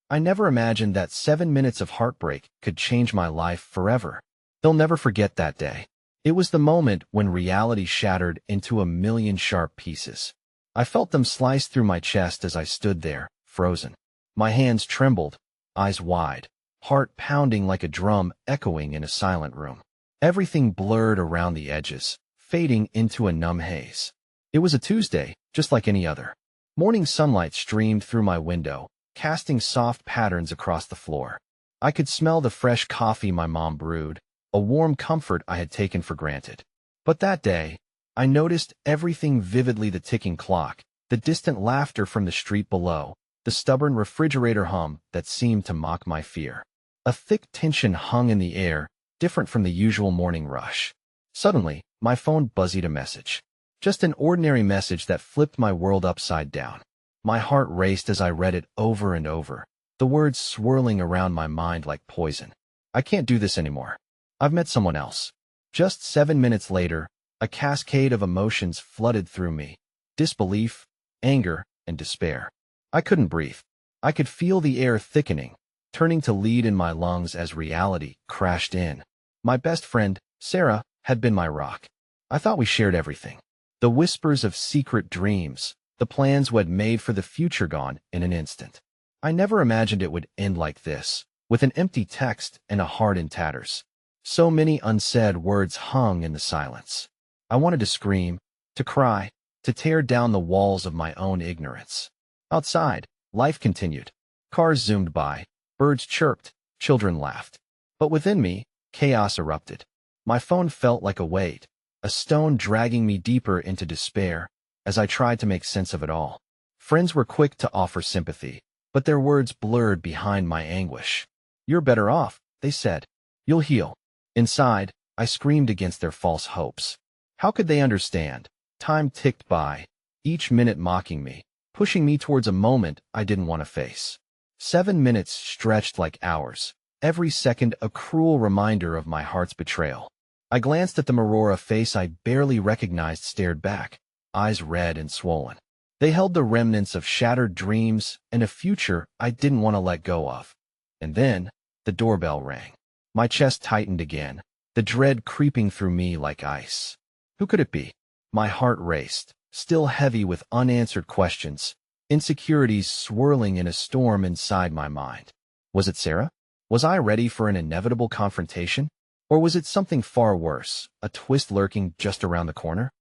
I never imagined that 7 minutes of heartbreak could change my life forever. They'll never forget that day. It was the moment when reality shattered into a million sharp pieces. I felt them slice through my chest as I stood there, frozen. My hands trembled, eyes wide, heart pounding like a drum echoing in a silent room. Everything blurred around the edges, fading into a numb haze. It was a Tuesday, just like any other. Morning sunlight streamed through my window, casting soft patterns across the floor. I could smell the fresh coffee my mom brewed, a warm comfort I had taken for granted. But that day, I noticed everything vividly: the ticking clock, the distant laughter from the street below, the stubborn refrigerator hum that seemed to mock my fear. A thick tension hung in the air, different from the usual morning rush. Suddenly, my phone buzzed a message. Just an ordinary message that flipped my world upside down. My heart raced as I read it over and over, the words swirling around my mind like poison. I can't do this anymore. I've met someone else. Just 7 minutes later, a cascade of emotions flooded through me. Disbelief, anger, and despair. I couldn't breathe. I could feel the air thickening, turning to lead in my lungs as reality crashed in. My best friend, Sarah, had been my rock. I thought we shared everything. The whispers of secret dreams, the plans we had made for the future gone in an instant. I never imagined it would end like this, with an empty text and a heart in tatters. So many unsaid words hung in the silence. I wanted to scream, to cry, to tear down the walls of my own ignorance. Outside, life continued. Cars zoomed by, birds chirped, children laughed. But within me, chaos erupted. My phone felt like a weight, a stone dragging me deeper into despair as I tried to make sense of it all. Friends were quick to offer sympathy, but their words blurred behind my anguish. "You're better off," they said. "You'll heal." Inside, I screamed against their false hopes. How could they understand? Time ticked by, each minute mocking me, pushing me towards a moment I didn't want to face. 7 minutes stretched like hours, every second a cruel reminder of my heart's betrayal. I glanced at the Aurora face I barely recognized stared back, eyes red and swollen. They held the remnants of shattered dreams and a future I didn't want to let go of. And then, the doorbell rang. My chest tightened again, the dread creeping through me like ice. Who could it be? My heart raced, still heavy with unanswered questions, insecurities swirling in a storm inside my mind. Was it Sarah? Was I ready for an inevitable confrontation? Or was it something far worse, a twist lurking just around the corner?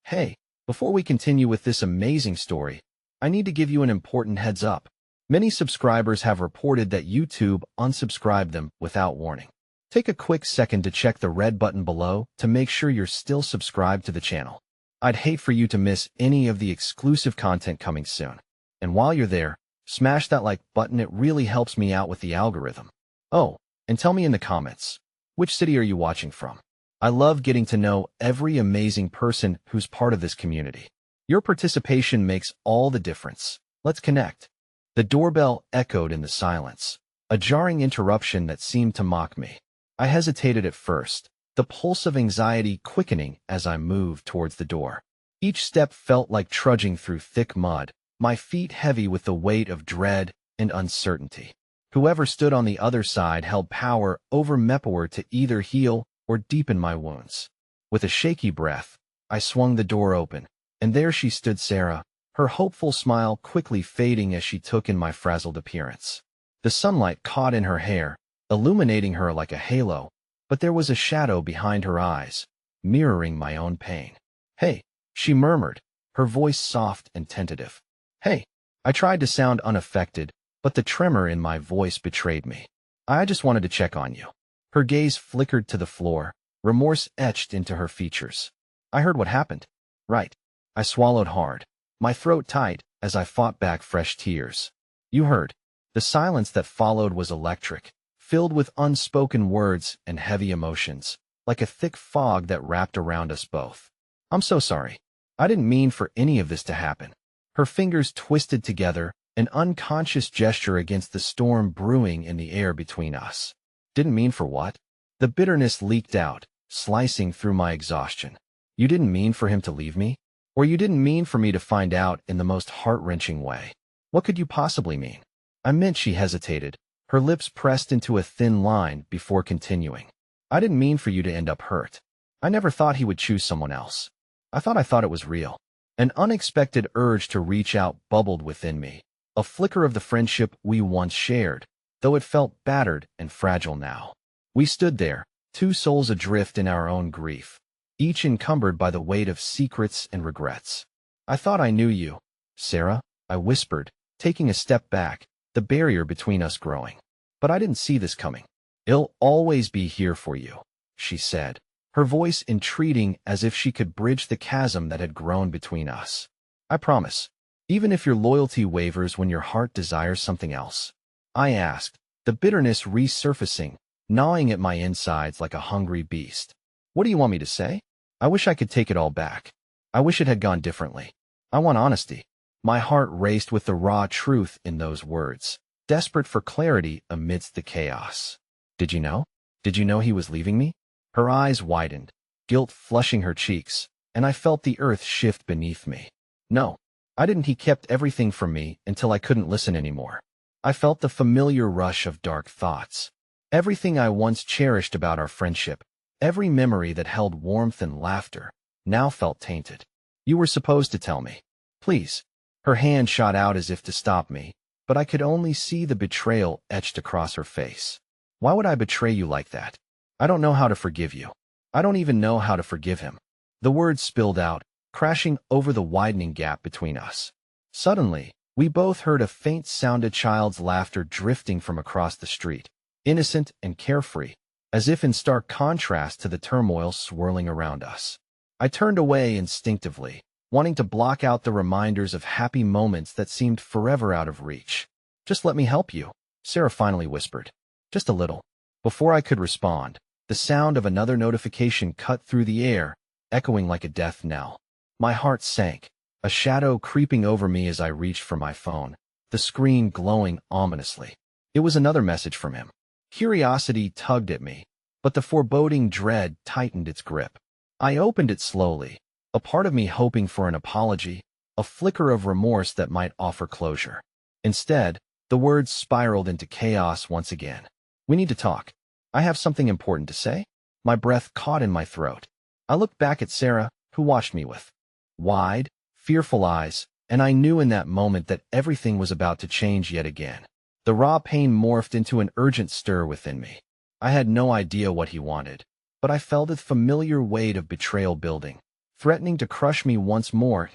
Hey, before we continue with this amazing story, I need to give you an important heads up. Many subscribers have reported that YouTube unsubscribed them without warning. Take a quick second to check the red button below to make sure you're still subscribed to the channel. I'd hate for you to miss any of the exclusive content coming soon. And while you're there, smash that like button. It really helps me out with the algorithm. Oh, and tell me in the comments, which city are you watching from? I love getting to know every amazing person who's part of this community. Your participation makes all the difference. Let's connect. The doorbell echoed in the silence, a jarring interruption that seemed to mock me. I hesitated at first, the pulse of anxiety quickening as I moved towards the door. Each step felt like trudging through thick mud, my feet heavy with the weight of dread and uncertainty. Whoever stood on the other side held power over me to either heal or deepen my wounds. With a shaky breath, I swung the door open, and there she stood, Sarah, her hopeful smile quickly fading as she took in my frazzled appearance. The sunlight caught in her hair, illuminating her like a halo, but there was a shadow behind her eyes, mirroring my own pain. "Hey," she murmured, her voice soft and tentative. "Hey." I tried to sound unaffected, but the tremor in my voice betrayed me. "I just wanted to check on you." Her gaze flickered to the floor, remorse etched into her features. "I heard what happened." "Right." I swallowed hard, my throat tight as I fought back fresh tears. "You heard." The silence that followed was electric, filled with unspoken words and heavy emotions, like a thick fog that wrapped around us both. "I'm so sorry. I didn't mean for any of this to happen." Her fingers twisted together, an unconscious gesture against the storm brewing in the air between us. "Didn't mean for what?" The bitterness leaked out, slicing through my exhaustion. "You didn't mean for him to leave me? Or you didn't mean for me to find out in the most heart-wrenching way? What could you possibly mean?" I meant. She hesitated, her lips pressed into a thin line before continuing. I didn't mean for you to end up hurt. I never thought he would choose someone else. I thought it was real. An unexpected urge to reach out bubbled within me, a flicker of the friendship we once shared, though it felt battered and fragile now. We stood there, two souls adrift in our own grief, each encumbered by the weight of secrets and regrets. I thought I knew you, Sarah, I whispered, taking a step back, the barrier between us growing. But I didn't see this coming. I'll always be here for you, she said, her voice entreating as if she could bridge the chasm that had grown between us. I promise, even if your loyalty wavers when your heart desires something else. I asked, the bitterness resurfacing, gnawing at my insides like a hungry beast. What do you want me to say? I wish I could take it all back. I wish it had gone differently. I want honesty. My heart raced with the raw truth in those words, desperate for clarity amidst the chaos. Did you know? Did you know he was leaving me? Her eyes widened, guilt flushing her cheeks, and I felt the earth shift beneath me. No, I didn't. He kept everything from me until I couldn't listen anymore. I felt the familiar rush of dark thoughts. Everything I once cherished about our friendship, every memory that held warmth and laughter, now felt tainted. You were supposed to tell me. Please. Her hand shot out as if to stop me, but I could only see the betrayal etched across her face. Why would I betray you like that? I don't know how to forgive you. I don't even know how to forgive him. The words spilled out, crashing over the widening gap between us. Suddenly, we both heard a faint sound of child's laughter drifting from across the street, innocent and carefree, as if in stark contrast to the turmoil swirling around us. I turned away instinctively, wanting to block out the reminders of happy moments that seemed forever out of reach. Just let me help you, Sarah finally whispered. Just a little. Before I could respond, the sound of another notification cut through the air, echoing like a death knell. My heart sank, a shadow creeping over me as I reached for my phone, the screen glowing ominously. It was another message from him. Curiosity tugged at me, but the foreboding dread tightened its grip. I opened it slowly, a part of me hoping for an apology, a flicker of remorse that might offer closure. Instead, the words spiraled into chaos once again. We need to talk. I have something important to say. My breath caught in my throat. I looked back at Sarah, who watched me with wide, fearful eyes, and I knew in that moment that everything was about to change yet again. The raw pain morphed into an urgent stir within me. I had no idea what he wanted, but I felt the familiar weight of betrayal building, threatening to crush me once more.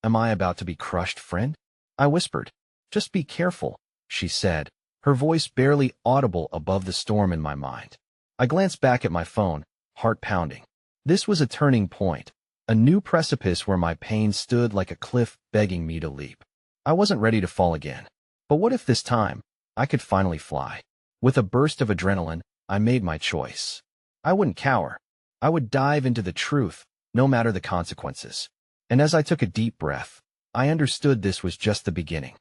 Am I about to be crushed, friend? I whispered. Just be careful, she said, her voice barely audible above the storm in my mind. I glanced back at my phone, heart pounding. This was a turning point, a new precipice where my pain stood like a cliff begging me to leap. I wasn't ready to fall again. But what if this time, I could finally fly? With a burst of adrenaline, I made my choice. I wouldn't cower. I would dive into the truth, no matter the consequences. And as I took a deep breath, I understood this was just the beginning.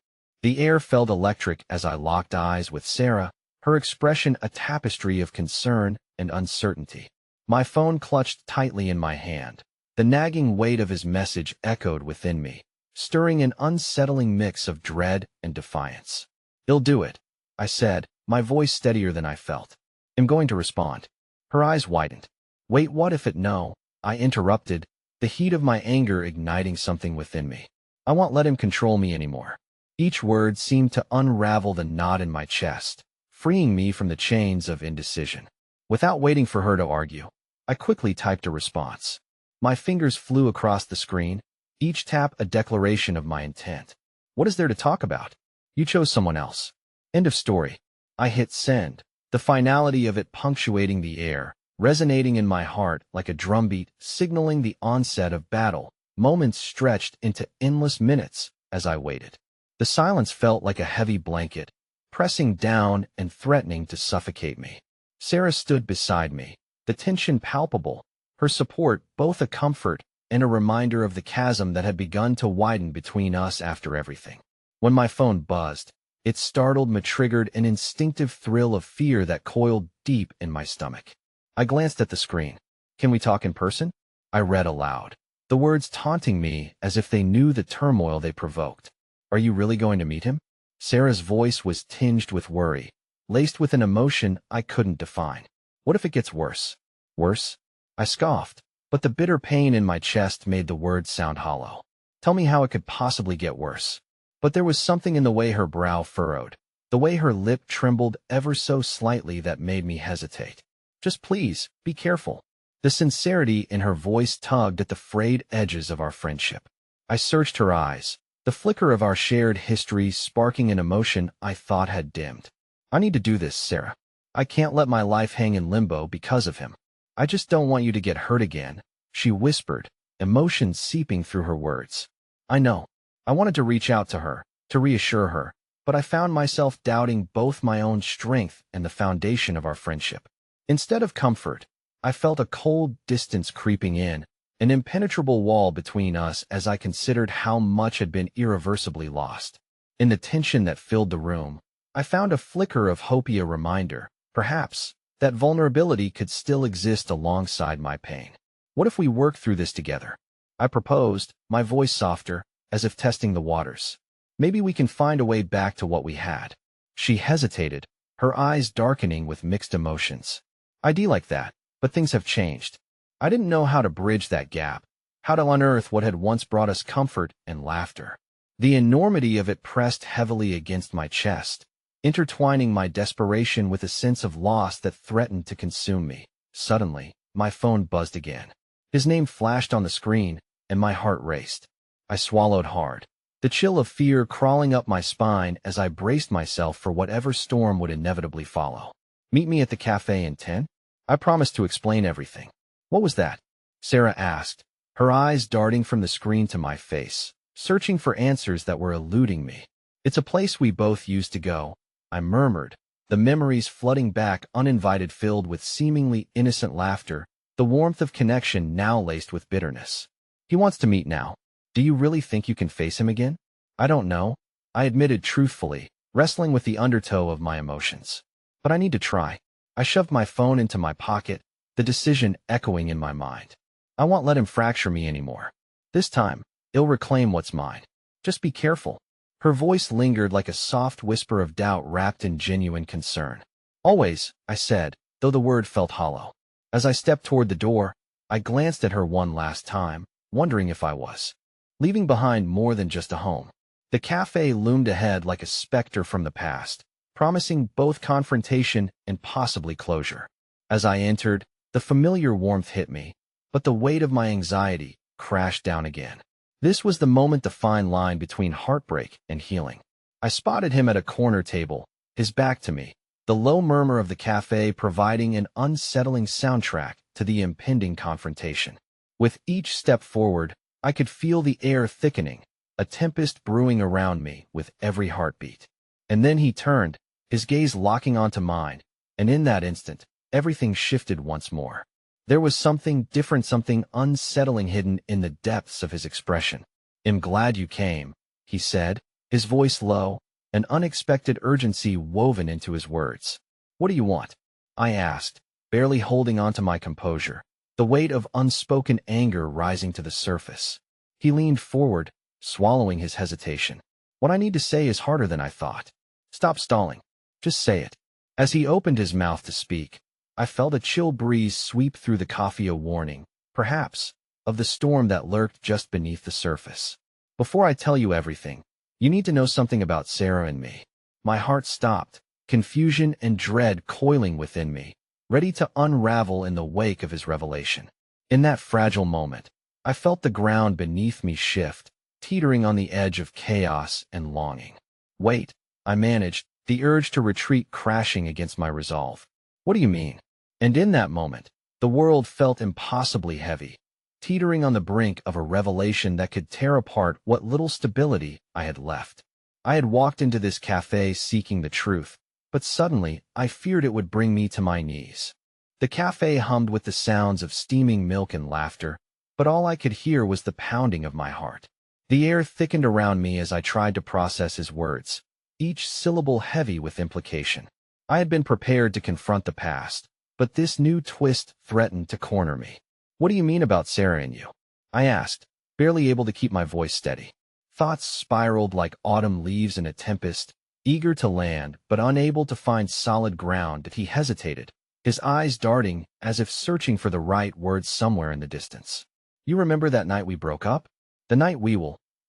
The air felt electric as I locked eyes with Sarah, her expression a tapestry of concern and uncertainty. My phone clutched tightly in my hand. The nagging weight of his message echoed within me, stirring an unsettling mix of dread and defiance. I'll do it, I said, my voice steadier than I felt. I'm going to respond. Her eyes widened. Wait, what if it no? I interrupted, the heat of my anger igniting something within me. I won't let him control me anymore. Each word seemed to unravel the knot in my chest, freeing me from the chains of indecision. Without waiting for her to argue, I quickly typed a response. My fingers flew across the screen, each tap a declaration of my intent. What is there to talk about? You chose someone else. End of story. I hit send, the finality of it punctuating the air, resonating in my heart like a drumbeat signaling the onset of battle. Moments stretched into endless minutes as I waited. The silence felt like a heavy blanket, pressing down and threatening to suffocate me. Sarah stood beside me, the tension palpable, her support both a comfort and a reminder of the chasm that had begun to widen between us after everything. When my phone buzzed, it startled me, triggered an instinctive thrill of fear that coiled deep in my stomach. I glanced at the screen. Can we talk in person? I read aloud, the words taunting me as if they knew the turmoil they provoked. Are you really going to meet him? Sarah's voice was tinged with worry, laced with an emotion I couldn't define. What if it gets worse? Worse? I scoffed, but the bitter pain in my chest made the words sound hollow. Tell me how it could possibly get worse. But there was something in the way her brow furrowed, the way her lip trembled ever so slightly that made me hesitate. Just please, be careful. The sincerity in her voice tugged at the frayed edges of our friendship. I searched her eyes, the flicker of our shared history sparking an emotion I thought had dimmed. I need to do this, Sarah. I can't let my life hang in limbo because of him. I just don't want you to get hurt again, she whispered, emotion seeping through her words. I know. I wanted to reach out to her, to reassure her, but I found myself doubting both my own strength and the foundation of our friendship. Instead of comfort, I felt a cold distance creeping in, an impenetrable wall between us as I considered how much had been irreversibly lost. In the tension that filled the room, I found a flicker of hope, a reminder, perhaps, that vulnerability could still exist alongside my pain. What if we work through this together? I proposed, my voice softer, as if testing the waters. Maybe we can find a way back to what we had. She hesitated, her eyes darkening with mixed emotions. I'd like that, but things have changed. I didn't know how to bridge that gap, how to unearth what had once brought us comfort and laughter. The enormity of it pressed heavily against my chest, intertwining my desperation with a sense of loss that threatened to consume me. Suddenly, my phone buzzed again. His name flashed on the screen, and my heart raced. I swallowed hard, the chill of fear crawling up my spine as I braced myself for whatever storm would inevitably follow. Meet me at the cafe in 10? I promised to explain everything. What was that? Sarah asked, her eyes darting from the screen to my face, searching for answers that were eluding me. It's a place we both used to go, I murmured, the memories flooding back uninvited, filled with seemingly innocent laughter, the warmth of connection now laced with bitterness. He wants to meet now. Do you really think you can face him again? I don't know, I admitted truthfully, wrestling with the undertow of my emotions. But I need to try. I shoved my phone into my pocket, the decision echoing in my mind. I won't let him fracture me anymore. This time, he'll reclaim what's mine. Just be careful. Her voice lingered like a soft whisper of doubt wrapped in genuine concern. Always, I said, though the word felt hollow. As I stepped toward the door, I glanced at her one last time, wondering if I was leaving behind more than just a home. The cafe loomed ahead like a specter from the past, promising both confrontation and possibly closure. As I entered, the familiar warmth hit me, but the weight of my anxiety crashed down again. This was the moment, the fine line between heartbreak and healing. I spotted him at a corner table, his back to me, the low murmur of the cafe providing an unsettling soundtrack to the impending confrontation. With each step forward, I could feel the air thickening, a tempest brewing around me with every heartbeat. And then he turned, his gaze locking onto mine, and in that instant, everything shifted once more. There was something different, something unsettling hidden in the depths of his expression. "I'm glad you came," he said, his voice low, an unexpected urgency woven into his words. "What do you want?" I asked, barely holding onto my composure, the weight of unspoken anger rising to the surface. He leaned forward, swallowing his hesitation. "What I need to say is harder than I thought. Stop stalling. Just say it." As he opened his mouth to speak, I felt a chill breeze sweep through the coffee, a warning, perhaps, of the storm that lurked just beneath the surface. "Before I tell you everything, you need to know something about Sarah and me." My heart stopped, confusion and dread coiling within me, ready to unravel in the wake of his revelation. In that fragile moment, I felt the ground beneath me shift, teetering on the edge of chaos and longing. "Wait," I managed, the urge to retreat crashing against my resolve. "What do you mean?" And in that moment, the world felt impossibly heavy, teetering on the brink of a revelation that could tear apart what little stability I had left. I had walked into this cafe seeking the truth, but suddenly I feared it would bring me to my knees. The cafe hummed with the sounds of steaming milk and laughter, but all I could hear was the pounding of my heart. The air thickened around me as I tried to process his words, each syllable heavy with implication. I had been prepared to confront the past, but this new twist threatened to corner me. "What do you mean about Sarah and you?" I asked, barely able to keep my voice steady. Thoughts spiraled like autumn leaves in a tempest, eager to land but unable to find solid ground that he hesitated, his eyes darting as if searching for the right words somewhere in the distance. You remember that night we broke up? The night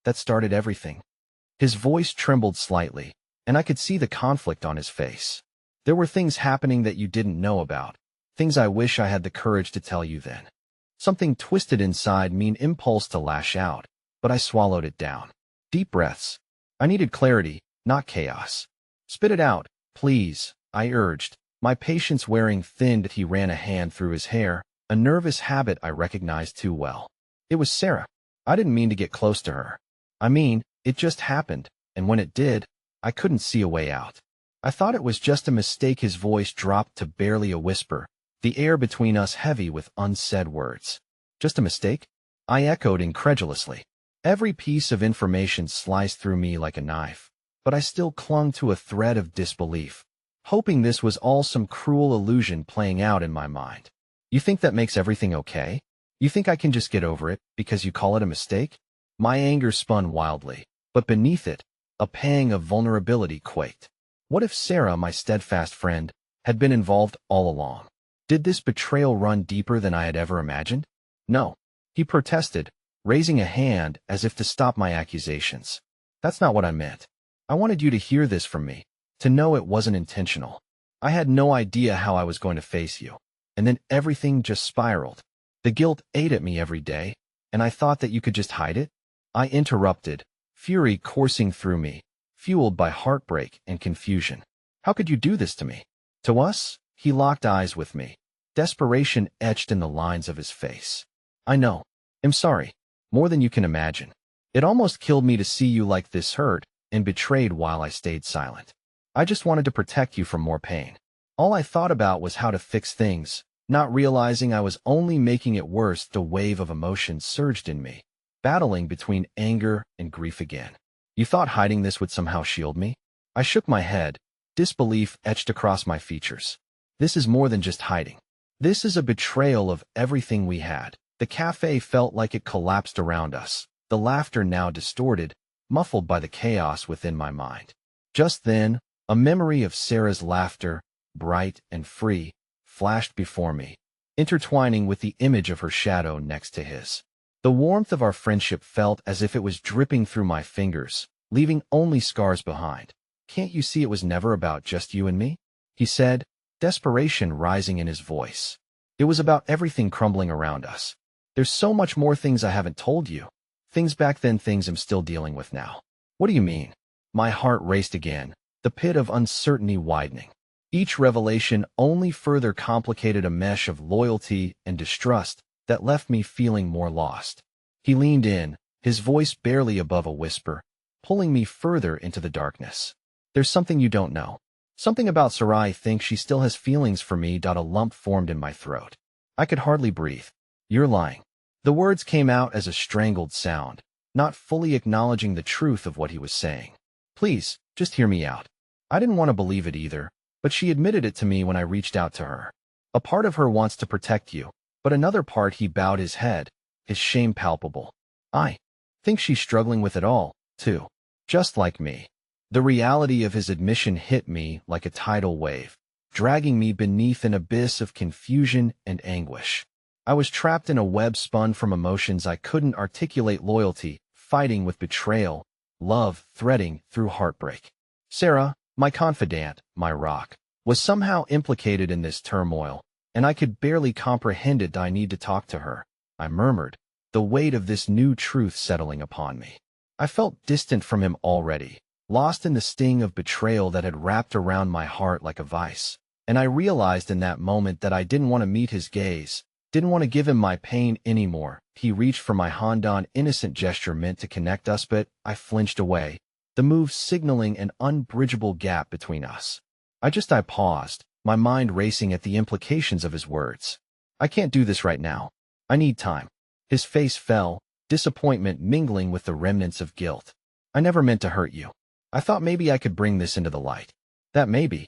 that started everything. His voice trembled slightly, and I could see the conflict on his face. There were things happening that you didn't know about, things I wish I had the courage to tell you then. Something twisted inside me, an impulse to lash out, but I swallowed it down. Deep breaths. I needed clarity, not chaos. Spit it out, please, I urged, my patience wearing thin. That he ran a hand through his hair, a nervous habit I recognized too well. It was Sarah. I didn't mean to get close to her. It just happened, and when it did, I couldn't see a way out. I thought it was just a mistake. His voice dropped to barely a whisper, the air between us heavy with unsaid words. Just a mistake? I echoed incredulously. Every piece of information sliced through me like a knife, but I still clung to a thread of disbelief, hoping this was all some cruel illusion playing out in my mind. You think that makes everything okay? You think I can just get over it because you call it a mistake? My anger spun wildly, but beneath it, a pang of vulnerability quaked. What if Sarah, my steadfast friend, had been involved all along? Did this betrayal run deeper than I had ever imagined? No, he protested, raising a hand as if to stop my accusations. That's not what I meant. I wanted you to hear this from me, to know it wasn't intentional. I had no idea how I was going to face you. And then everything just spiraled. The guilt ate at me every day, and I thought that you could just hide it? I interrupted, fury coursing through me, fueled by heartbreak and confusion. How could you do this to me? To us? He locked eyes with me, desperation etched in the lines of his face. I know. I'm sorry. More than you can imagine. It almost killed me to see you like this, hurt and betrayed while I stayed silent. I just wanted to protect you from more pain. All I thought about was how to fix things, not realizing I was only making it worse. The wave of emotion surged in me, battling between anger and grief again. You thought hiding this would somehow shield me? I shook my head, disbelief etched across my features. This is more than just hiding. This is a betrayal of everything we had. The cafe felt like it collapsed around us, the laughter now distorted, muffled by the chaos within my mind. Just then, a memory of Sarah's laughter, bright and free, flashed before me, intertwining with the image of her shadow next to his. The warmth of our friendship felt as if it was dripping through my fingers, leaving only scars behind. Can't you see it was never about just you and me? He said, desperation rising in his voice. It was about everything crumbling around us. There's so much more things I haven't told you. Things back then, things I'm still dealing with now. What do you mean? My heart raced again, the pit of uncertainty widening. Each revelation only further complicated a mesh of loyalty and distrust that left me feeling more lost. He leaned in, his voice barely above a whisper, pulling me further into the darkness. There's something you don't know. Something about Sarah. I think she still has feelings for me. A lump formed in my throat. I could hardly breathe. You're lying. The words came out as a strangled sound, not fully acknowledging the truth of what he was saying. Please, just hear me out. I didn't want to believe it either, but she admitted it to me when I reached out to her. A part of her wants to protect you, but another part. He bowed his head, his shame palpable. I think she's struggling with it all, too. Just like me. The reality of his admission hit me like a tidal wave, dragging me beneath an abyss of confusion and anguish. I was trapped in a web spun from emotions I couldn't articulate, loyalty, fighting with betrayal, love, threading through heartbreak. Sarah, my confidant, my rock, was somehow implicated in this turmoil, and I could barely comprehend it. I need to talk to her, I murmured, the weight of this new truth settling upon me. I felt distant from him already, lost in the sting of betrayal that had wrapped around my heart like a vice, and I realized in that moment that I didn't want to meet his gaze, didn't want to give him my pain anymore. He reached for my hand, an innocent gesture meant to connect us, but I flinched away, the move signaling an unbridgeable gap between us. I paused, my mind racing at the implications of his words. I can't do this right now. I need time. His face fell, disappointment mingling with the remnants of guilt. I never meant to hurt you. I thought maybe I could bring this into the light. That may be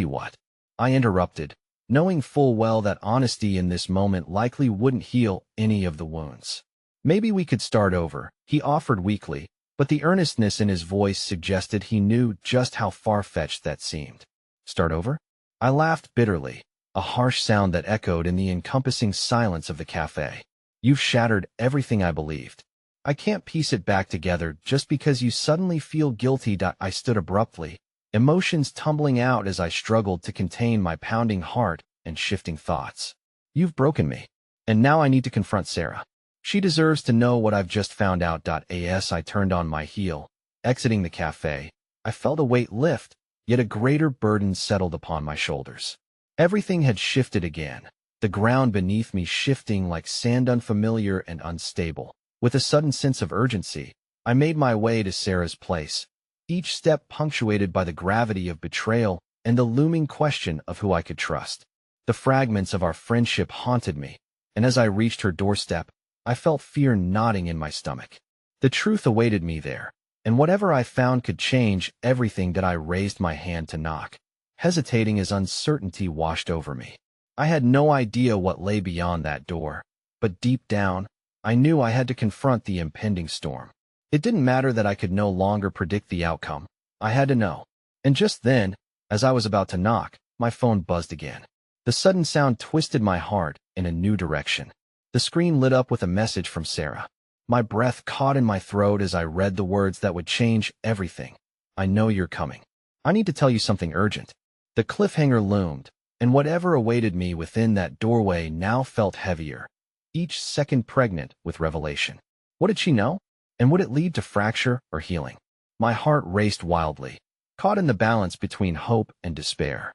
what? I interrupted, knowing full well that honesty in this moment likely wouldn't heal any of the wounds. Maybe we could start over, he offered weakly, but the earnestness in his voice suggested he knew just how far-fetched that seemed. Start over? I laughed bitterly, a harsh sound that echoed in the encompassing silence of the cafe. You've shattered everything I believed. I can't piece it back together just because you suddenly feel guilty. I stood abruptly, emotions tumbling out as I struggled to contain my pounding heart and shifting thoughts. You've broken me, and now I need to confront Sarah. She deserves to know what I've just found out. As I turned on my heel, exiting the cafe, I felt a weight lift, yet a greater burden settled upon my shoulders. Everything had shifted again, the ground beneath me shifting like sand, unfamiliar and unstable. With a sudden sense of urgency, I made my way to Sarah's place, each step punctuated by the gravity of betrayal and the looming question of who I could trust. The fragments of our friendship haunted me, and as I reached her doorstep, I felt fear knotting in my stomach. The truth awaited me there, and whatever I found could change everything. I raised my hand to knock, hesitating as uncertainty washed over me. I had no idea what lay beyond that door, but deep down, I knew I had to confront the impending storm. It didn't matter that I could no longer predict the outcome. I had to know. And just then, as I was about to knock, my phone buzzed again. The sudden sound twisted my heart in a new direction. The screen lit up with a message from Sarah. My breath caught in my throat as I read the words that would change everything. I know you're coming. I need to tell you something urgent. The cliffhanger loomed, and whatever awaited me within that doorway now felt heavier, each second pregnant with revelation. What did she know? And would it lead to fracture or healing? My heart raced wildly, caught in the balance between hope and despair.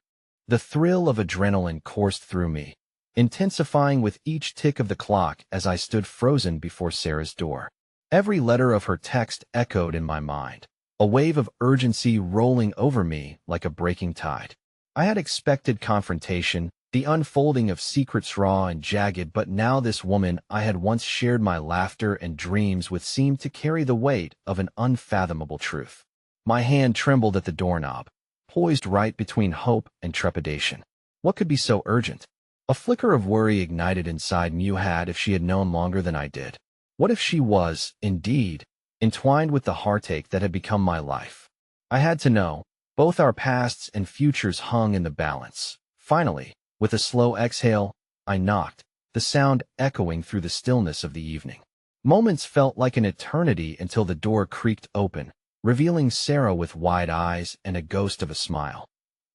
The thrill of adrenaline coursed through me, intensifying with each tick of the clock as I stood frozen before Sarah's door. Every letter of her text echoed in my mind, a wave of urgency rolling over me like a breaking tide. I had expected confrontation, the unfolding of secrets raw and jagged, but now this woman I had once shared my laughter and dreams with seemed to carry the weight of an unfathomable truth. My hand trembled at the doorknob, poised right between hope and trepidation. What could be so urgent? A flicker of worry ignited inside me. If she had known longer than I did. What if she was, indeed, entwined with the heartache that had become my life? I had to know. Both our pasts and futures hung in the balance. Finally, with a slow exhale, I knocked, the sound echoing through the stillness of the evening. Moments felt like an eternity until the door creaked open, revealing Sarah with wide eyes and a ghost of a smile.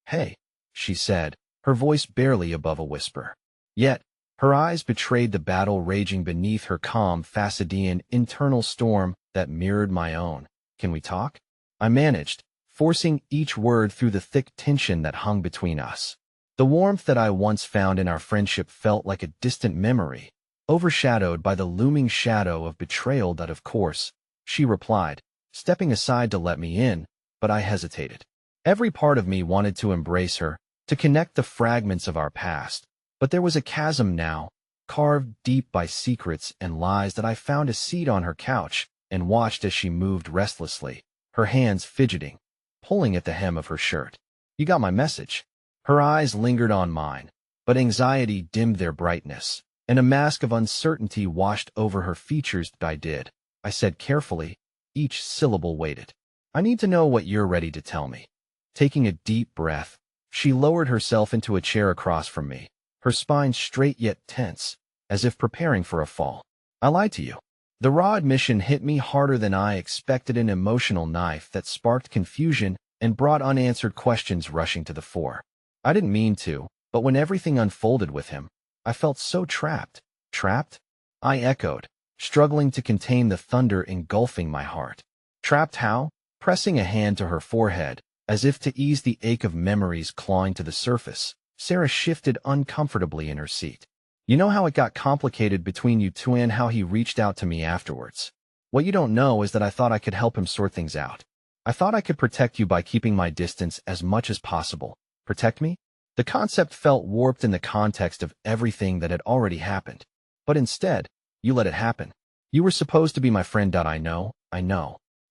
"Hey," she said, her voice barely above a whisper. Yet, her eyes betrayed the battle raging beneath her calm Facidian internal storm that mirrored my own. "Can we talk?" I managed, forcing each word through the thick tension that hung between us. The warmth that I once found in our friendship felt like a distant memory, overshadowed by the looming shadow of betrayal. "Of course," she replied, stepping aside to let me in, but I hesitated. Every part of me wanted to embrace her, to connect the fragments of our past, but there was a chasm now, carved deep by secrets and lies. That I found a seat on her couch and watched as she moved restlessly, her hands fidgeting, pulling at the hem of her shirt. "You got my message." Her eyes lingered on mine, but anxiety dimmed their brightness, and a mask of uncertainty washed over her features. "I did," I said carefully, each syllable weighted. "I need to know what you're ready to tell me." Taking a deep breath, she lowered herself into a chair across from me, her spine straight yet tense, as if preparing for a fall. "I lied to you." The raw admission hit me harder than I expected, an emotional knife that sparked confusion and brought unanswered questions rushing to the fore. I didn't mean to, but when everything unfolded with him, I felt so trapped. "Trapped?" I echoed, struggling to contain the thunder engulfing my heart. "Trapped how?" Pressing a hand to her forehead, as if to ease the ache of memories clawing to the surface, Sarah shifted uncomfortably in her seat. "You know how it got complicated between you two and how he reached out to me afterwards. What you don't know is that I thought I could help him sort things out. I thought I could protect you by keeping my distance as much as possible. Protect me?" The concept felt warped in the context of everything that had already happened. But instead, you let it happen. "You were supposed to be my friend. I know.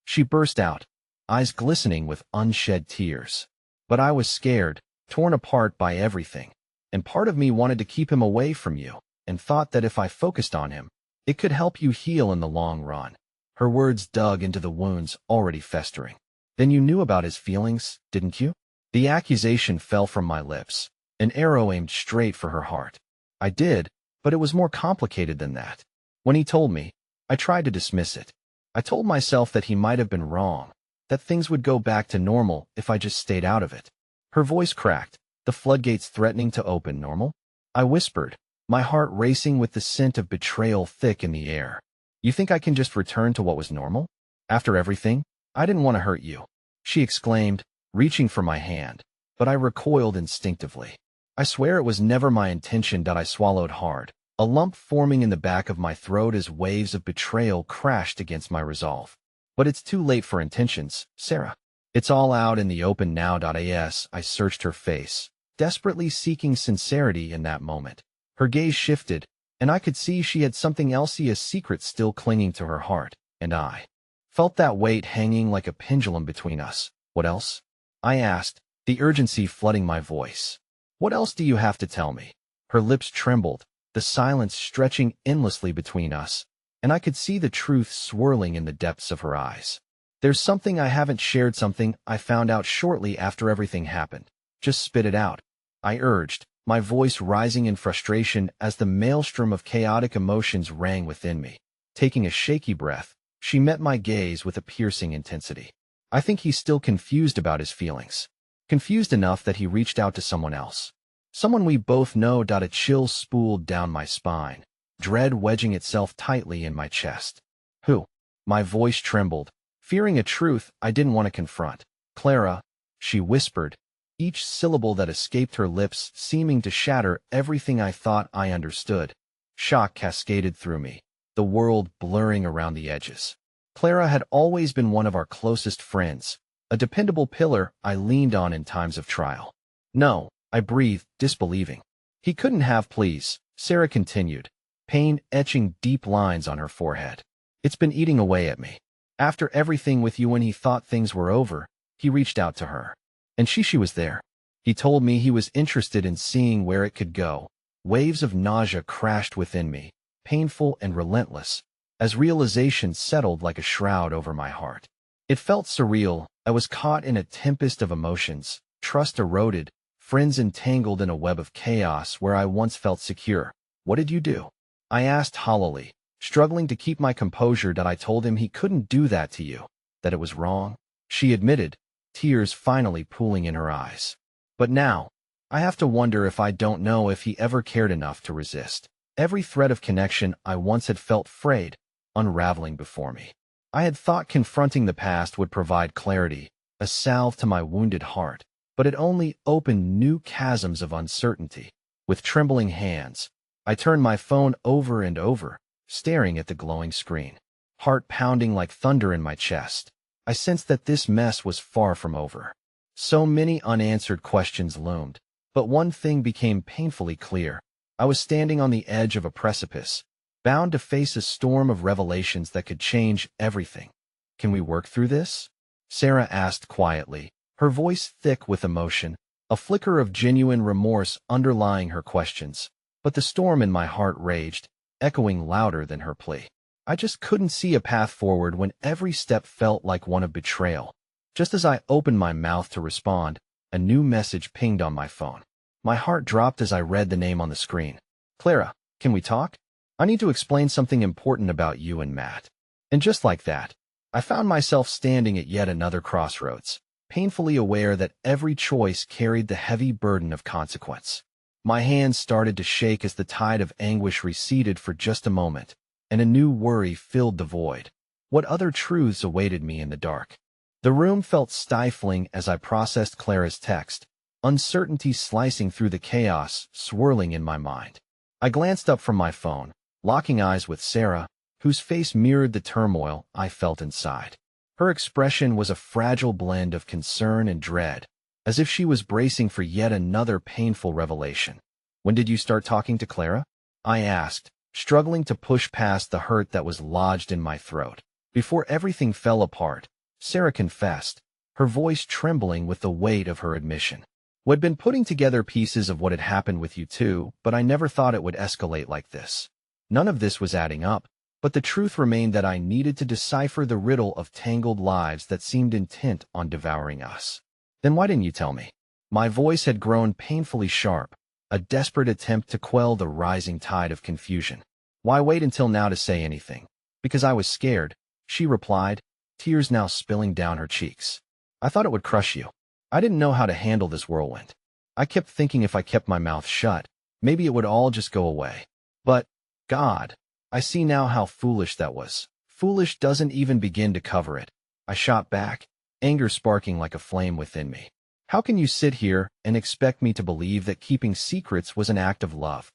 She burst out, eyes glistening with unshed tears. But I was scared, torn apart by everything, and part of me wanted to keep him away from you, and thought that if I focused on him, it could help you heal in the long run. Her words dug into the wounds already festering. Then you knew about his feelings, didn't you? The accusation fell from my lips, an arrow aimed straight for her heart. I did, but it was more complicated than that. When he told me, I tried to dismiss it. I told myself that he might have been wrong, that things would go back to normal if I just stayed out of it. Her voice cracked, the floodgates threatening to open. Normal? I whispered, my heart racing with the scent of betrayal thick in the air. You think I can just return to what was normal? After everything? I didn't want to hurt you, she exclaimed, reaching for my hand, but I recoiled instinctively. I swear it was never my intention. I swallowed hard, a lump forming in the back of my throat as waves of betrayal crashed against my resolve. But it's too late for intentions, Sarah. It's all out in the open now. I searched her face, desperately seeking sincerity in that moment. Her gaze shifted, and I could see she had something else, a secret still clinging to her heart, and I felt that weight hanging like a pendulum between us. What else? I asked, the urgency flooding my voice. What else do you have to tell me? Her lips trembled, the silence stretching endlessly between us, and I could see the truth swirling in the depths of her eyes. There's something I haven't shared, something I found out shortly after everything happened. Just spit it out, I urged, my voice rising in frustration as the maelstrom of chaotic emotions rang within me. Taking a shaky breath, she met my gaze with a piercing intensity. I think he's still confused about his feelings. Confused enough that he reached out to someone else. Someone we both know. A chill spooled down my spine, dread wedging itself tightly in my chest. Who? My voice trembled, fearing a truth I didn't want to confront. Clara, she whispered, each syllable that escaped her lips seeming to shatter everything I thought I understood. Shock cascaded through me, the world blurring around the edges. Clara had always been one of our closest friends, a dependable pillar I leaned on in times of trial. No, I breathed, disbelieving. He couldn't have, please, Sarah continued, pain etching deep lines on her forehead. It's been eating away at me. After everything with you, when he thought things were over, he reached out to her. And she was there. He told me he was interested in seeing where it could go. Waves of nausea crashed within me, painful and relentless, as realization settled like a shroud over my heart. It felt surreal. I was caught in a tempest of emotions, trust eroded, friends entangled in a web of chaos where I once felt secure. What did you do? I asked hollowly, struggling to keep my composure. I told him he couldn't do that to you, that it was wrong, she admitted, tears finally pooling in her eyes. But now, I have to wonder if I don't know if he ever cared enough to resist. Every thread of connection I once had felt frayed, unraveling before me. I had thought confronting the past would provide clarity, a salve to my wounded heart, but it only opened new chasms of uncertainty. With trembling hands, I turned my phone over and over, staring at the glowing screen. Heart pounding like thunder in my chest, I sensed that this mess was far from over. So many unanswered questions loomed, but one thing became painfully clear. I was standing on the edge of a precipice, bound to face a storm of revelations that could change everything. Can we work through this? Sarah asked quietly, her voice thick with emotion, a flicker of genuine remorse underlying her questions. But the storm in my heart raged, echoing louder than her plea. I just couldn't see a path forward when every step felt like one of betrayal. Just as I opened my mouth to respond, a new message pinged on my phone. My heart dropped as I read the name on the screen. Clara, can we talk? I need to explain something important about you and Matt. And just like that, I found myself standing at yet another crossroads, painfully aware that every choice carried the heavy burden of consequence. My hands started to shake as the tide of anguish receded for just a moment, and a new worry filled the void. What other truths awaited me in the dark? The room felt stifling as I processed Clara's text, uncertainty slicing through the chaos swirling in my mind. I glanced up from my phone, locking eyes with Sarah, whose face mirrored the turmoil I felt inside. Her expression was a fragile blend of concern and dread, as if she was bracing for yet another painful revelation. When did you start talking to Clara? I asked, struggling to push past the hurt that was lodged in my throat. Before everything fell apart, Sarah confessed, her voice trembling with the weight of her admission. We'd been putting together pieces of what had happened with you two, but I never thought it would escalate like this. None of this was adding up. But the truth remained that I needed to decipher the riddle of tangled lives that seemed intent on devouring us. Then why didn't you tell me? My voice had grown painfully sharp, a desperate attempt to quell the rising tide of confusion. Why wait until now to say anything? Because I was scared, she replied, tears now spilling down her cheeks. I thought it would crush you. I didn't know how to handle this whirlwind. I kept thinking if I kept my mouth shut, maybe it would all just go away. But, God, I see now how foolish that was. Foolish doesn't even begin to cover it. I shot back, anger sparking like a flame within me. How can you sit here and expect me to believe that keeping secrets was an act of love?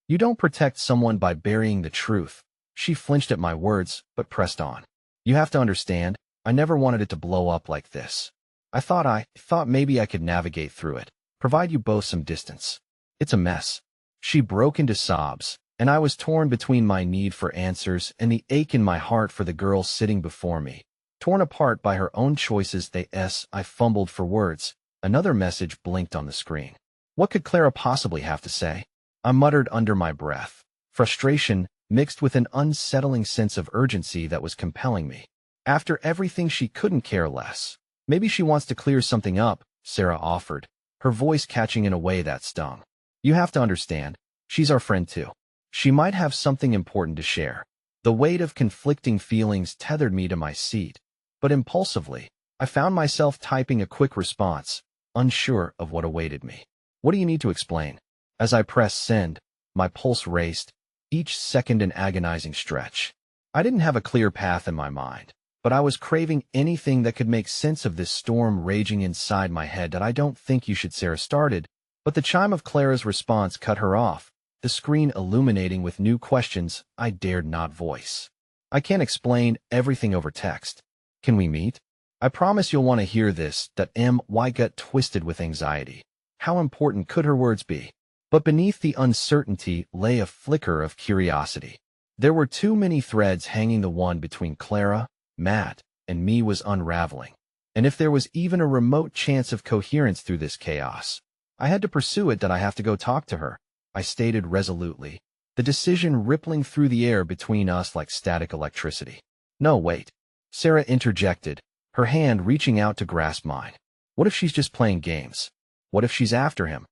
You don't protect someone by burying the truth. She flinched at my words, but pressed on. You have to understand, I never wanted it to blow up like this. I thought maybe I could navigate through it, provide you both some distance. It's a mess. She broke into sobs, and I was torn between my need for answers and the ache in my heart for the girl sitting before me. Torn apart by her own choices, I fumbled for words. Another message blinked on the screen. What could Clara possibly have to say? I muttered under my breath, frustration mixed with an unsettling sense of urgency that was compelling me. After everything, she couldn't care less. Maybe she wants to clear something up, Sarah offered, her voice catching in a way that stung. You have to understand, she's our friend too. She might have something important to share. The weight of conflicting feelings tethered me to my seat, but impulsively, I found myself typing a quick response, unsure of what awaited me. What do you need to explain? As I pressed send, my pulse raced, each second an agonizing stretch. I didn't have a clear path in my mind, but I was craving anything that could make sense of this storm raging inside my head. That I don't think you should, Sarah started, but the chime of Clara's response cut her off, the screen illuminating with new questions I dared not voice. I can't explain everything over text. Can we meet? I promise you'll want to hear this. My gut twisted with anxiety. How important could her words be? But beneath the uncertainty lay a flicker of curiosity. There were too many threads hanging. The one between Clara, Matt, and me was unraveling. And if there was even a remote chance of coherence through this chaos, I had to pursue it. Did I have to go talk to her? I stated resolutely, the decision rippling through the air between us like static electricity. No, wait. Sarah interjected, her hand reaching out to grasp mine. What if she's just playing games? What if she's after him?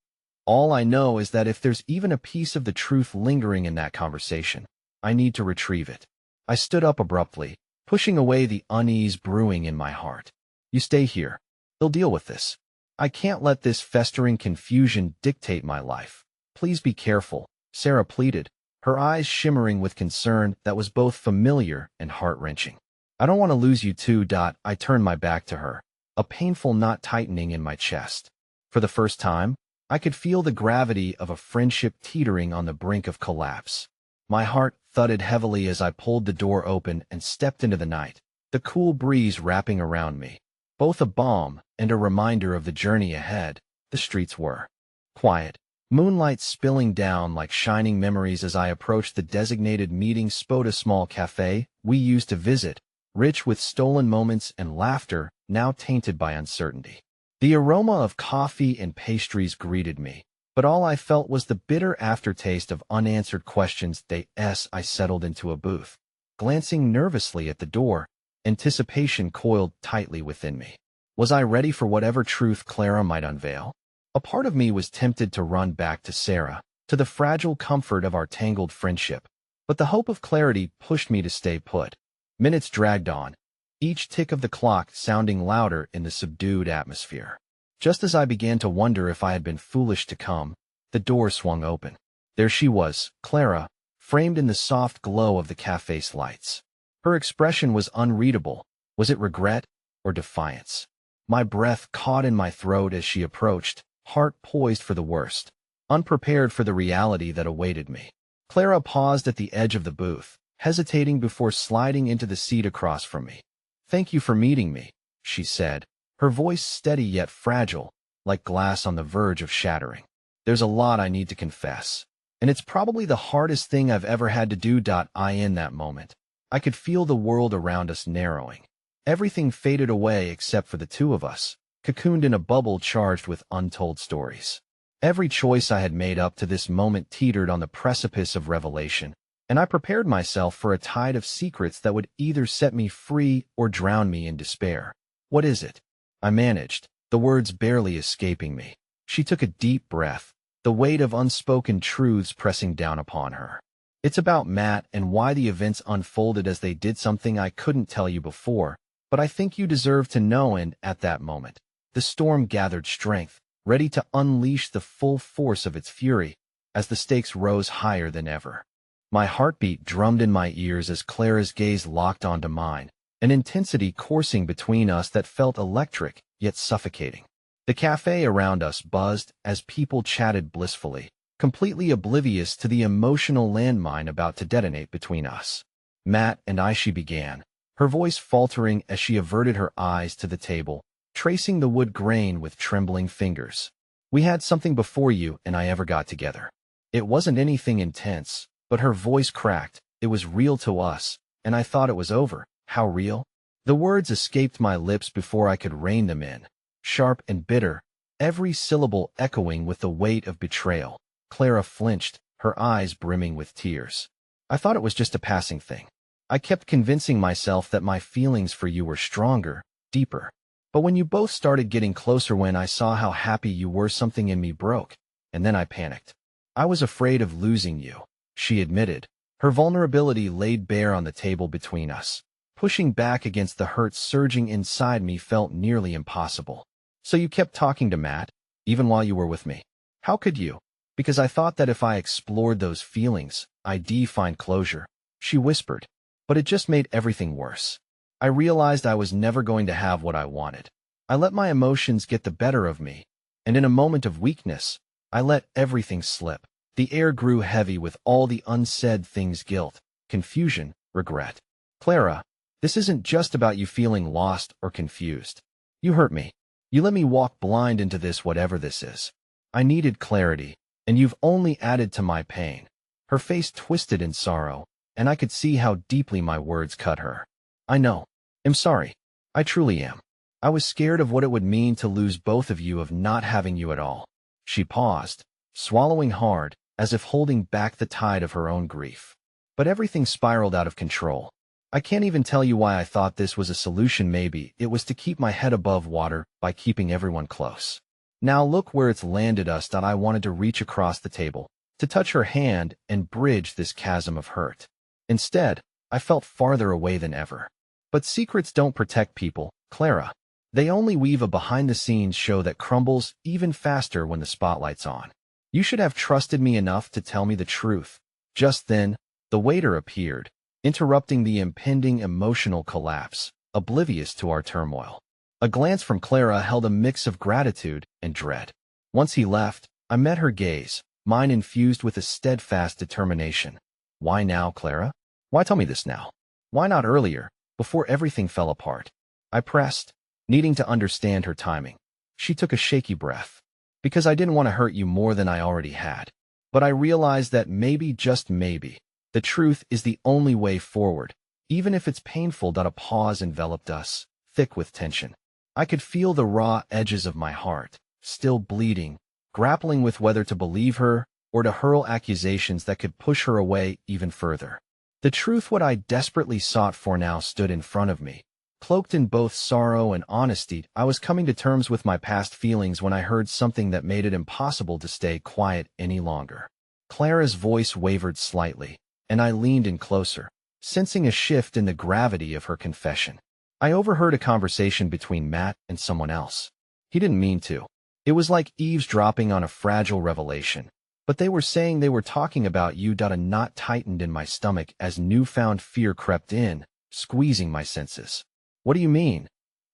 All I know is that if there's even a piece of the truth lingering in that conversation, I need to retrieve it. I stood up abruptly, pushing away the unease brewing in my heart. You stay here. They'll deal with this. I can't let this festering confusion dictate my life. Please be careful, Sarah pleaded, her eyes shimmering with concern that was both familiar and heart-wrenching. I don't want to lose you too. I turned my back to her, a painful knot tightening in my chest. For the first time, I could feel the gravity of a friendship teetering on the brink of collapse. My heart thudded heavily as I pulled the door open and stepped into the night, the cool breeze wrapping around me. Both a balm and a reminder of the journey ahead. The streets were quiet, moonlight spilling down like shining memories as I approached the designated meeting spot, a small cafe we used to visit, rich with stolen moments and laughter, now tainted by uncertainty. The aroma of coffee and pastries greeted me, but all I felt was the bitter aftertaste of unanswered questions. I settled into a booth, glancing nervously at the door, anticipation coiled tightly within me. Was I ready for whatever truth Clara might unveil? A part of me was tempted to run back to Sarah, to the fragile comfort of our tangled friendship, but the hope of clarity pushed me to stay put. Minutes dragged on, each tick of the clock sounding louder in the subdued atmosphere. Just as I began to wonder if I had been foolish to come, the door swung open. There she was, Clara, framed in the soft glow of the cafe's lights. Her expression was unreadable. Was it regret or defiance? My breath caught in my throat as she approached, heart poised for the worst, unprepared for the reality that awaited me. Clara paused at the edge of the booth, hesitating before sliding into the seat across from me. "Thank you for meeting me," she said, her voice steady yet fragile, like glass on the verge of shattering. "There's a lot I need to confess, and it's probably the hardest thing I've ever had to do." In that moment, I could feel the world around us narrowing. Everything faded away except for the two of us, cocooned in a bubble charged with untold stories. Every choice I had made up to this moment teetered on the precipice of revelation, and I prepared myself for a tide of secrets that would either set me free or drown me in despair. What is it? I managed, the words barely escaping me. She took a deep breath, the weight of unspoken truths pressing down upon her. It's about Matt and why the events unfolded as they did, something I couldn't tell you before, but I think you deserve to know. And at that moment, the storm gathered strength, ready to unleash the full force of its fury, as the stakes rose higher than ever. My heartbeat drummed in my ears as Clara's gaze locked onto mine, an intensity coursing between us that felt electric, yet suffocating. The cafe around us buzzed as people chatted blissfully, completely oblivious to the emotional landmine about to detonate between us. Matt and I, she began, her voice faltering as she averted her eyes to the table, tracing the wood grain with trembling fingers. We had something before you and I ever got together. It wasn't anything intense, but her voice cracked. It was real to us, and I thought it was over. How real? The words escaped my lips before I could rein them in, sharp and bitter, every syllable echoing with the weight of betrayal. Clara flinched, her eyes brimming with tears. I thought it was just a passing thing. I kept convincing myself that my feelings for you were stronger, deeper. But when you both started getting closer, when I saw how happy you were, something in me broke, and then I panicked. I was afraid of losing you, she admitted, her vulnerability laid bare on the table between us. Pushing back against the hurt surging inside me felt nearly impossible. So you kept talking to Matt, even while you were with me? How could you? Because I thought that if I explored those feelings, I'd find closure, she whispered. But it just made everything worse. I realized I was never going to have what I wanted. I let my emotions get the better of me, and in a moment of weakness, I let everything slip. The air grew heavy with all the unsaid things: guilt, confusion, regret. Clara, this isn't just about you feeling lost or confused. You hurt me. You let me walk blind into this, whatever this is. I needed clarity, and you've only added to my pain. Her face twisted in sorrow, and I could see how deeply my words cut her. I know. I'm sorry. I truly am. I was scared of what it would mean to lose both of you, of not having you at all. She paused, swallowing hard, as if holding back the tide of her own grief. But everything spiraled out of control. I can't even tell you why I thought this was a solution. Maybe it was to keep my head above water by keeping everyone close. Now look where it's landed us. I wanted to reach across the table, to touch her hand and bridge this chasm of hurt. Instead, I felt farther away than ever. But secrets don't protect people, Clara. They only weave a behind-the-scenes show that crumbles even faster when the spotlight's on. You should have trusted me enough to tell me the truth. Just then, the waiter appeared, interrupting the impending emotional collapse, oblivious to our turmoil. A glance from Clara held a mix of gratitude and dread. Once he left, I met her gaze, mine infused with a steadfast determination. Why now, Clara? Why tell me this now? Why not earlier, before everything fell apart? I pressed, needing to understand her timing. She took a shaky breath. Because I didn't want to hurt you more than I already had. But I realized that maybe, just maybe, the truth is the only way forward, even if it's painful. A pause enveloped us, thick with tension. I could feel the raw edges of my heart, still bleeding, grappling with whether to believe her or to hurl accusations that could push her away even further. The truth, what I desperately sought for, now stood in front of me. Cloaked in both sorrow and honesty, I was coming to terms with my past feelings when I heard something that made it impossible to stay quiet any longer. Clara's voice wavered slightly, and I leaned in closer, sensing a shift in the gravity of her confession. I overheard a conversation between Matt and someone else. He didn't mean to. It was like eavesdropping on a fragile revelation. But they were saying they were talking about you. A knot tightened in my stomach as newfound fear crept in, squeezing my senses. What do you mean?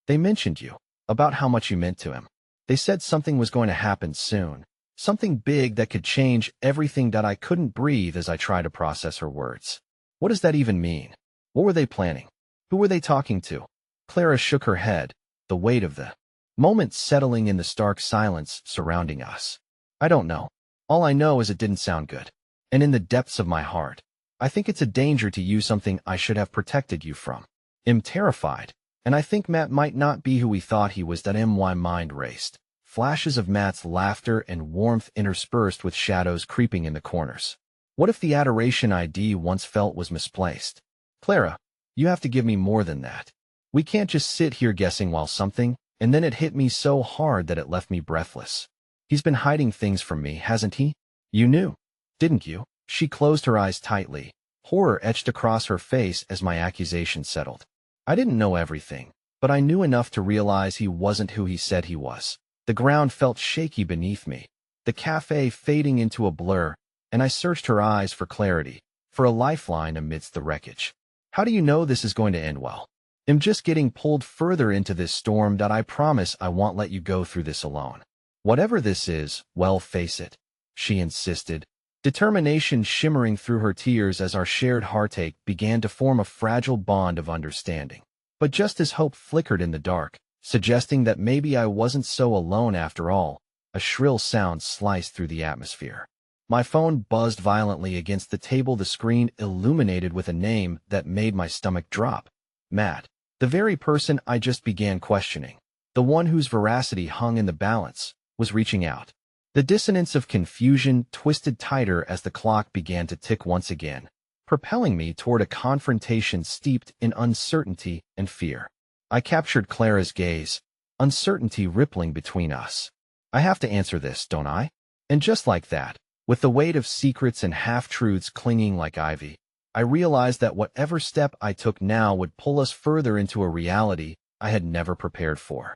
They mentioned you, about how much you meant to him. They said something was going to happen soon, something big that could change everything. I couldn't breathe as I tried to process her words. What does that even mean? What were they planning? Who were they talking to? Clara shook her head, the weight of the moment settling in the stark silence surrounding us. I don't know. All I know is it didn't sound good. And in the depths of my heart, I think it's a danger to use something I should have protected you from. I'm terrified. And I think Matt might not be who he thought he was. My mind raced. Flashes of Matt's laughter and warmth interspersed with shadows creeping in the corners. What if the adoration I once felt was misplaced? Clara, you have to give me more than that. We can't just sit here guessing while something, and then it hit me so hard that it left me breathless. He's been hiding things from me, hasn't he? You knew, didn't you? She closed her eyes tightly. Horror etched across her face as my accusation settled. I didn't know everything, but I knew enough to realize he wasn't who he said he was. The ground felt shaky beneath me, the cafe fading into a blur, and I searched her eyes for clarity, for a lifeline amidst the wreckage. How do you know this is going to end well? I'm just getting pulled further into this storm that I promise I won't let you go through this alone. Whatever this is, well, face it, she insisted, determination shimmering through her tears as our shared heartache began to form a fragile bond of understanding. But just as hope flickered in the dark, suggesting that maybe I wasn't so alone after all, a shrill sound sliced through the atmosphere. My phone buzzed violently against the table, the screen illuminated with a name that made my stomach drop. Matt, the very person I just began questioning, the one whose veracity hung in the balance, was reaching out. The dissonance of confusion twisted tighter as the clock began to tick once again, propelling me toward a confrontation steeped in uncertainty and fear. I captured Clara's gaze, uncertainty rippling between us. I have to answer this, don't I? And just like that, with the weight of secrets and half-truths clinging like ivy, I realized that whatever step I took now would pull us further into a reality I had never prepared for.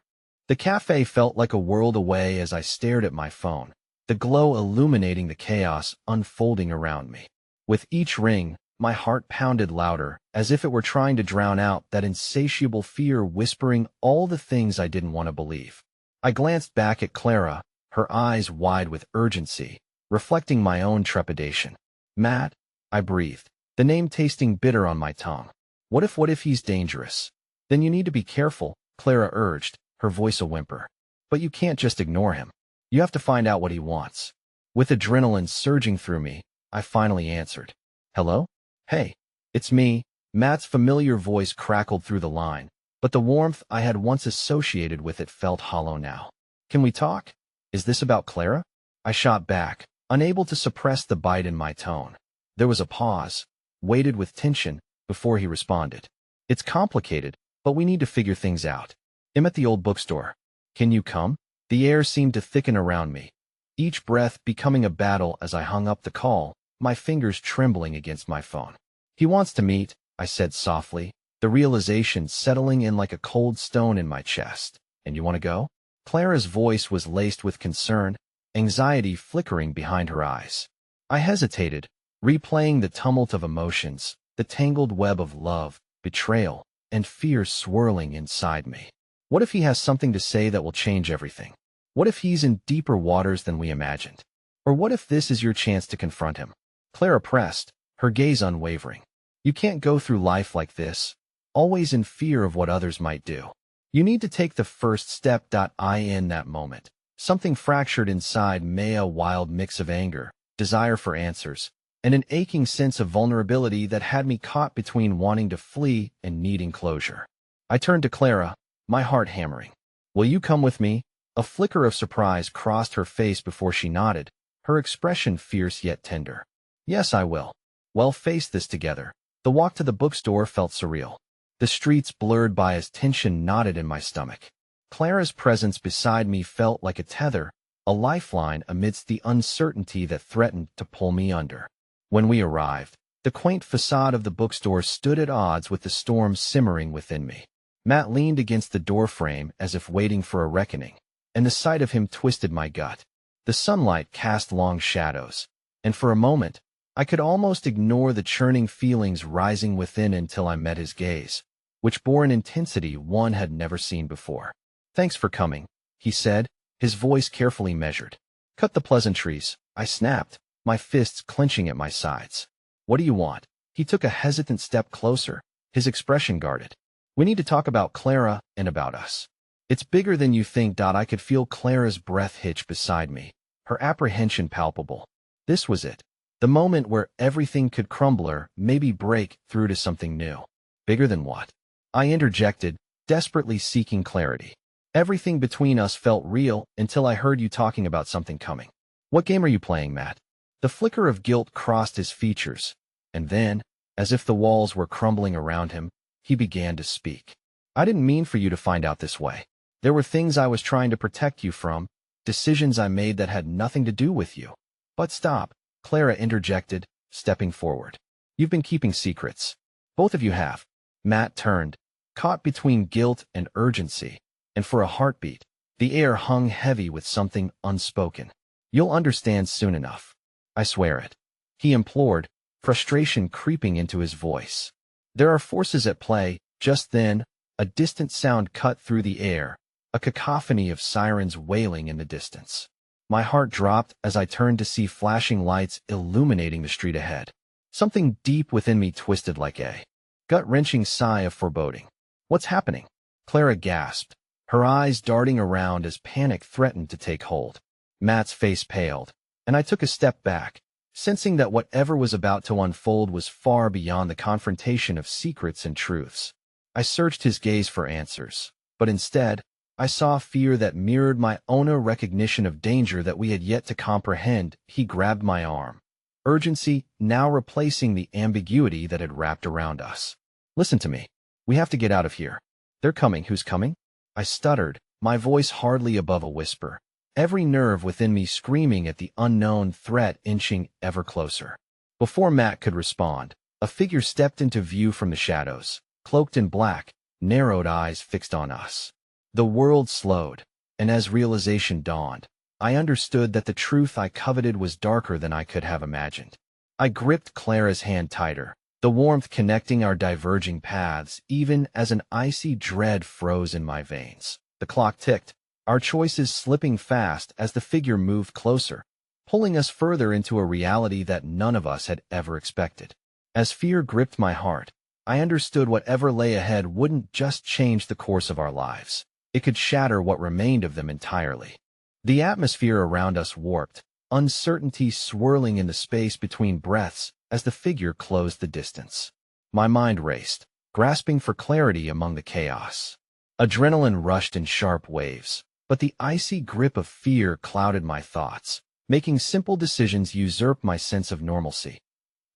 The cafe felt like a world away as I stared at my phone, the glow illuminating the chaos unfolding around me. With each ring, my heart pounded louder, as if it were trying to drown out that insatiable fear whispering all the things I didn't want to believe. I glanced back at Clara, her eyes wide with urgency, reflecting my own trepidation. Matt, I breathed, the name tasting bitter on my tongue. What if he's dangerous? Then you need to be careful, Clara urged, her voice a whimper. But you can't just ignore him. You have to find out what he wants. With adrenaline surging through me, I finally answered. Hello? Hey, it's me. Matt's familiar voice crackled through the line, but the warmth I had once associated with it felt hollow now. Can we talk? Is this about Clara? I shot back, unable to suppress the bite in my tone. There was a pause, weighted with tension, before he responded. It's complicated, but we need to figure things out. I'm at the old bookstore. Can you come? The air seemed to thicken around me, each breath becoming a battle as I hung up the call, my fingers trembling against my phone. He wants to meet, I said softly, the realization settling in like a cold stone in my chest. And you want to go? Clara's voice was laced with concern, anxiety flickering behind her eyes. I hesitated, replaying the tumult of emotions, the tangled web of love, betrayal, and fear swirling inside me. What if he has something to say that will change everything? What if he's in deeper waters than we imagined? Or what if this is your chance to confront him? Clara pressed, her gaze unwavering. You can't go through life like this, always in fear of what others might do. You need to take the first step. In that moment, something fractured inside me, a wild mix of anger, desire for answers, and an aching sense of vulnerability that had me caught between wanting to flee and needing closure. I turned to Clara, my heart hammering. Will you come with me? A flicker of surprise crossed her face before she nodded, her expression fierce yet tender. Yes, I will. Well, face this together. The walk to the bookstore felt surreal. The streets blurred by as tension knotted in my stomach. Clara's presence beside me felt like a tether, a lifeline amidst the uncertainty that threatened to pull me under. When we arrived, the quaint facade of the bookstore stood at odds with the storm simmering within me. Matt leaned against the doorframe as if waiting for a reckoning, and the sight of him twisted my gut. The sunlight cast long shadows, and for a moment, I could almost ignore the churning feelings rising within until I met his gaze, which bore an intensity one had never seen before. Thanks for coming, he said, his voice carefully measured. Cut the pleasantries, I snapped, my fists clenching at my sides. What do you want? He took a hesitant step closer, his expression guarded. We need to talk about Clara and about us. It's bigger than you think. I could feel Clara's breath hitch beside me, her apprehension palpable. This was it. The moment where everything could crumble or maybe break through to something new. Bigger than what? I interjected, desperately seeking clarity. Everything between us felt real until I heard you talking about something coming. What game are you playing, Matt? The flicker of guilt crossed his features, and then, as if the walls were crumbling around him, he began to speak. I didn't mean for you to find out this way. There were things I was trying to protect you from, decisions I made that had nothing to do with you. But stop, Clara interjected, stepping forward. You've been keeping secrets. Both of you have. Matt turned, caught between guilt and urgency, and for a heartbeat, the air hung heavy with something unspoken. You'll understand soon enough. I swear it. He implored, frustration creeping into his voice. There are forces at play. Just then, a distant sound cut through the air, a cacophony of sirens wailing in the distance. My heart dropped as I turned to see flashing lights illuminating the street ahead. Something deep within me twisted like a gut-wrenching sigh of foreboding. What's happening? Clara gasped, her eyes darting around as panic threatened to take hold. Matt's face paled, and I took a step back, sensing that whatever was about to unfold was far beyond the confrontation of secrets and truths. I searched his gaze for answers, but instead, I saw fear that mirrored my own recognition of danger that we had yet to comprehend. He grabbed my arm, urgency now replacing the ambiguity that had wrapped around us. Listen to me. We have to get out of here. They're coming. Who's coming? I stuttered, my voice hardly above a whisper, every nerve within me screaming at the unknown threat inching ever closer. Before Matt could respond, a figure stepped into view from the shadows, cloaked in black, narrowed eyes fixed on us. The world slowed, and as realization dawned, I understood that the truth I coveted was darker than I could have imagined. I gripped Clara's hand tighter, the warmth connecting our diverging paths even as an icy dread froze in my veins. The clock ticked, our choices slipping fast as the figure moved closer, pulling us further into a reality that none of us had ever expected. As fear gripped my heart, I understood whatever lay ahead wouldn't just change the course of our lives. It could shatter what remained of them entirely. The atmosphere around us warped, uncertainty swirling in the space between breaths as the figure closed the distance. My mind raced, grasping for clarity among the chaos. Adrenaline rushed in sharp waves, but the icy grip of fear clouded my thoughts, making simple decisions usurp my sense of normalcy.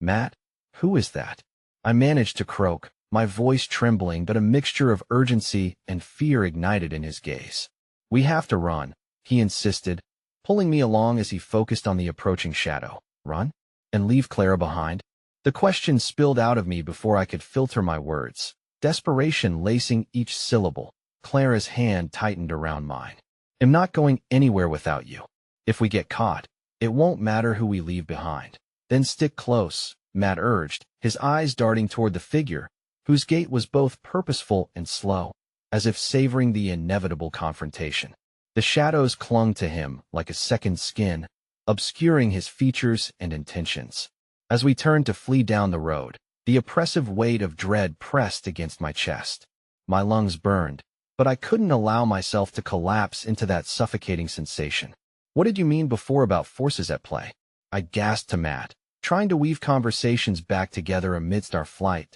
Matt, who is that? I managed to croak, my voice trembling but a mixture of urgency and fear ignited in his gaze. We have to run, he insisted, pulling me along as he focused on the approaching shadow. Run? And leave Clara behind? The question spilled out of me before I could filter my words, desperation lacing each syllable. Clara's hand tightened around mine. I'm not going anywhere without you. If we get caught, it won't matter who we leave behind. Then stick close, Matt urged, his eyes darting toward the figure, whose gait was both purposeful and slow, as if savoring the inevitable confrontation. The shadows clung to him like a second skin, obscuring his features and intentions. As we turned to flee down the road, the oppressive weight of dread pressed against my chest. My lungs burned, but I couldn't allow myself to collapse into that suffocating sensation. What did you mean before about forces at play? I gasped to Matt, trying to weave conversations back together amidst our flight.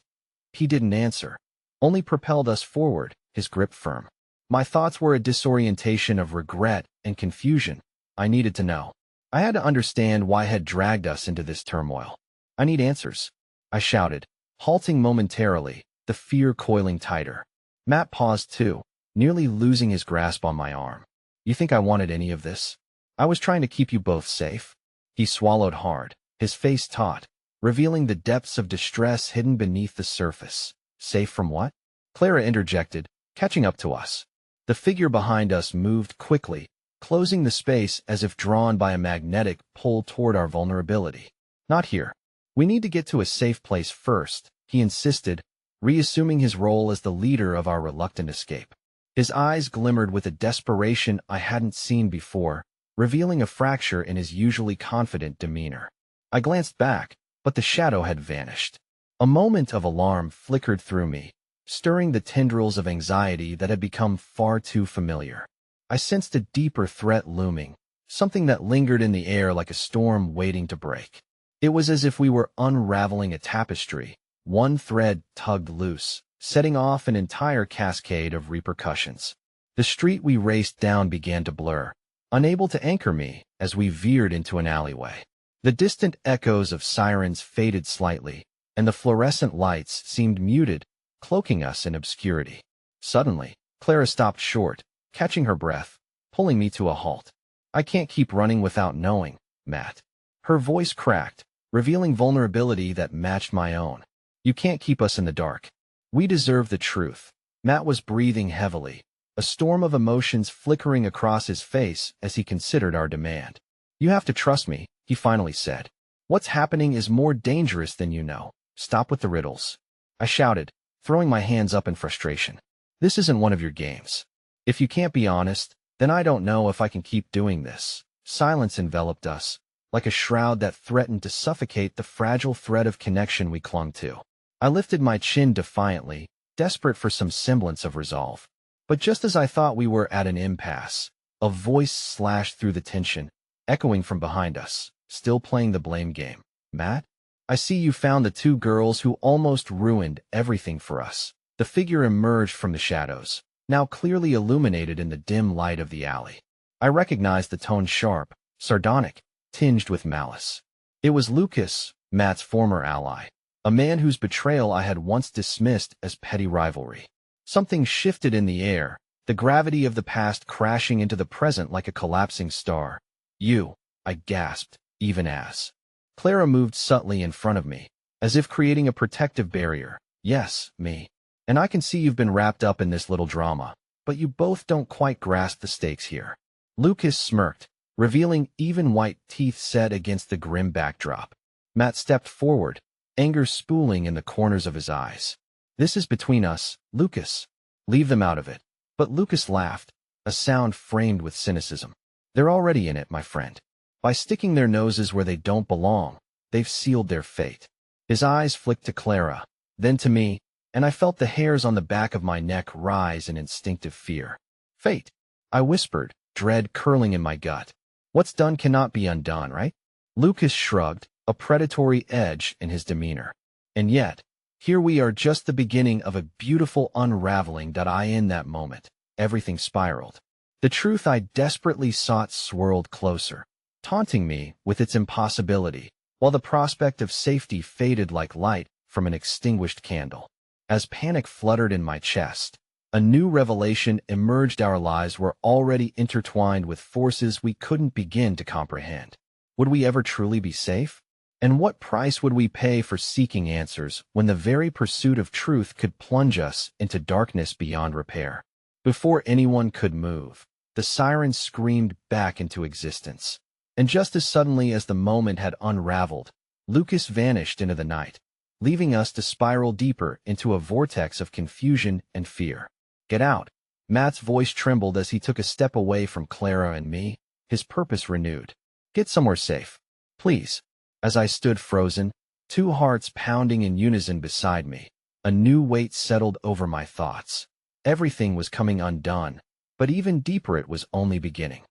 He didn't answer, only propelled us forward, his grip firm. My thoughts were a disorientation of regret and confusion. I needed to know. I had to understand why had dragged us into this turmoil. I need answers, I shouted, halting momentarily, the fear coiling tighter. Matt paused too, nearly losing his grasp on my arm. You think I wanted any of this? I was trying to keep you both safe. He swallowed hard, his face taut, revealing the depths of distress hidden beneath the surface. Safe from what? Clara interjected, catching up to us. The figure behind us moved quickly, closing the space as if drawn by a magnetic pull toward our vulnerability. Not here. We need to get to a safe place first, he insisted, reassuming his role as the leader of our reluctant escape. His eyes glimmered with a desperation I hadn't seen before, revealing a fracture in his usually confident demeanor. I glanced back, but the shadow had vanished. A moment of alarm flickered through me, stirring the tendrils of anxiety that had become far too familiar. I sensed a deeper threat looming, something that lingered in the air like a storm waiting to break. It was as if we were unraveling a tapestry, one thread tugged loose, setting off an entire cascade of repercussions. The street we raced down began to blur, unable to anchor me as we veered into an alleyway. The distant echoes of sirens faded slightly, and the fluorescent lights seemed muted, cloaking us in obscurity. Suddenly, Clara stopped short, catching her breath, pulling me to a halt. I can't keep running without knowing, Matt. Her voice cracked, revealing vulnerability that matched my own. You can't keep us in the dark. We deserve the truth. Matt was breathing heavily, a storm of emotions flickering across his face as he considered our demand. You have to trust me, he finally said. What's happening is more dangerous than you know. Stop with the riddles. I shouted, throwing my hands up in frustration. This isn't one of your games. If you can't be honest, then I don't know if I can keep doing this. Silence enveloped us, like a shroud that threatened to suffocate the fragile thread of connection we clung to. I lifted my chin defiantly, desperate for some semblance of resolve. But just as I thought we were at an impasse, a voice slashed through the tension, echoing from behind us, still playing the blame game. Matt? I see you found the two girls who almost ruined everything for us. The figure emerged from the shadows, now clearly illuminated in the dim light of the alley. I recognized the tone sharp, sardonic, tinged with malice. It was Lucas, Matt's former ally, a man whose betrayal I had once dismissed as petty rivalry. Something shifted in the air, the gravity of the past crashing into the present like a collapsing star. You, I gasped, even as Clara moved subtly in front of me, as if creating a protective barrier. Yes, me. And I can see you've been wrapped up in this little drama, but you both don't quite grasp the stakes here. Lucas smirked, revealing even white teeth set against the grim backdrop. Matt stepped forward, anger spooling in the corners of his eyes. This is between us, Lucas. Leave them out of it. But Lucas laughed, a sound framed with cynicism. They're already in it, my friend. By sticking their noses where they don't belong, they've sealed their fate. His eyes flicked to Clara, then to me, and I felt the hairs on the back of my neck rise in instinctive fear. Fate, I whispered, dread curling in my gut. What's done cannot be undone, right? Lucas shrugged, a predatory edge in his demeanor. And yet, here we are, just the beginning of a beautiful unraveling that in that moment, everything spiraled. The truth I desperately sought swirled closer, taunting me with its impossibility, while the prospect of safety faded like light from an extinguished candle. As panic fluttered in my chest, a new revelation emerged. Our lives were already intertwined with forces we couldn't begin to comprehend. Would we ever truly be safe? And what price would we pay for seeking answers when the very pursuit of truth could plunge us into darkness beyond repair? Before anyone could move, the siren screamed back into existence. And just as suddenly as the moment had unraveled, Lucas vanished into the night, leaving us to spiral deeper into a vortex of confusion and fear. Get out. Matt's voice trembled as he took a step away from Clara and me, his purpose renewed. Get somewhere safe, please. As I stood frozen, two hearts pounding in unison beside me, a new weight settled over my thoughts. Everything was coming undone, but even deeper it was only beginning.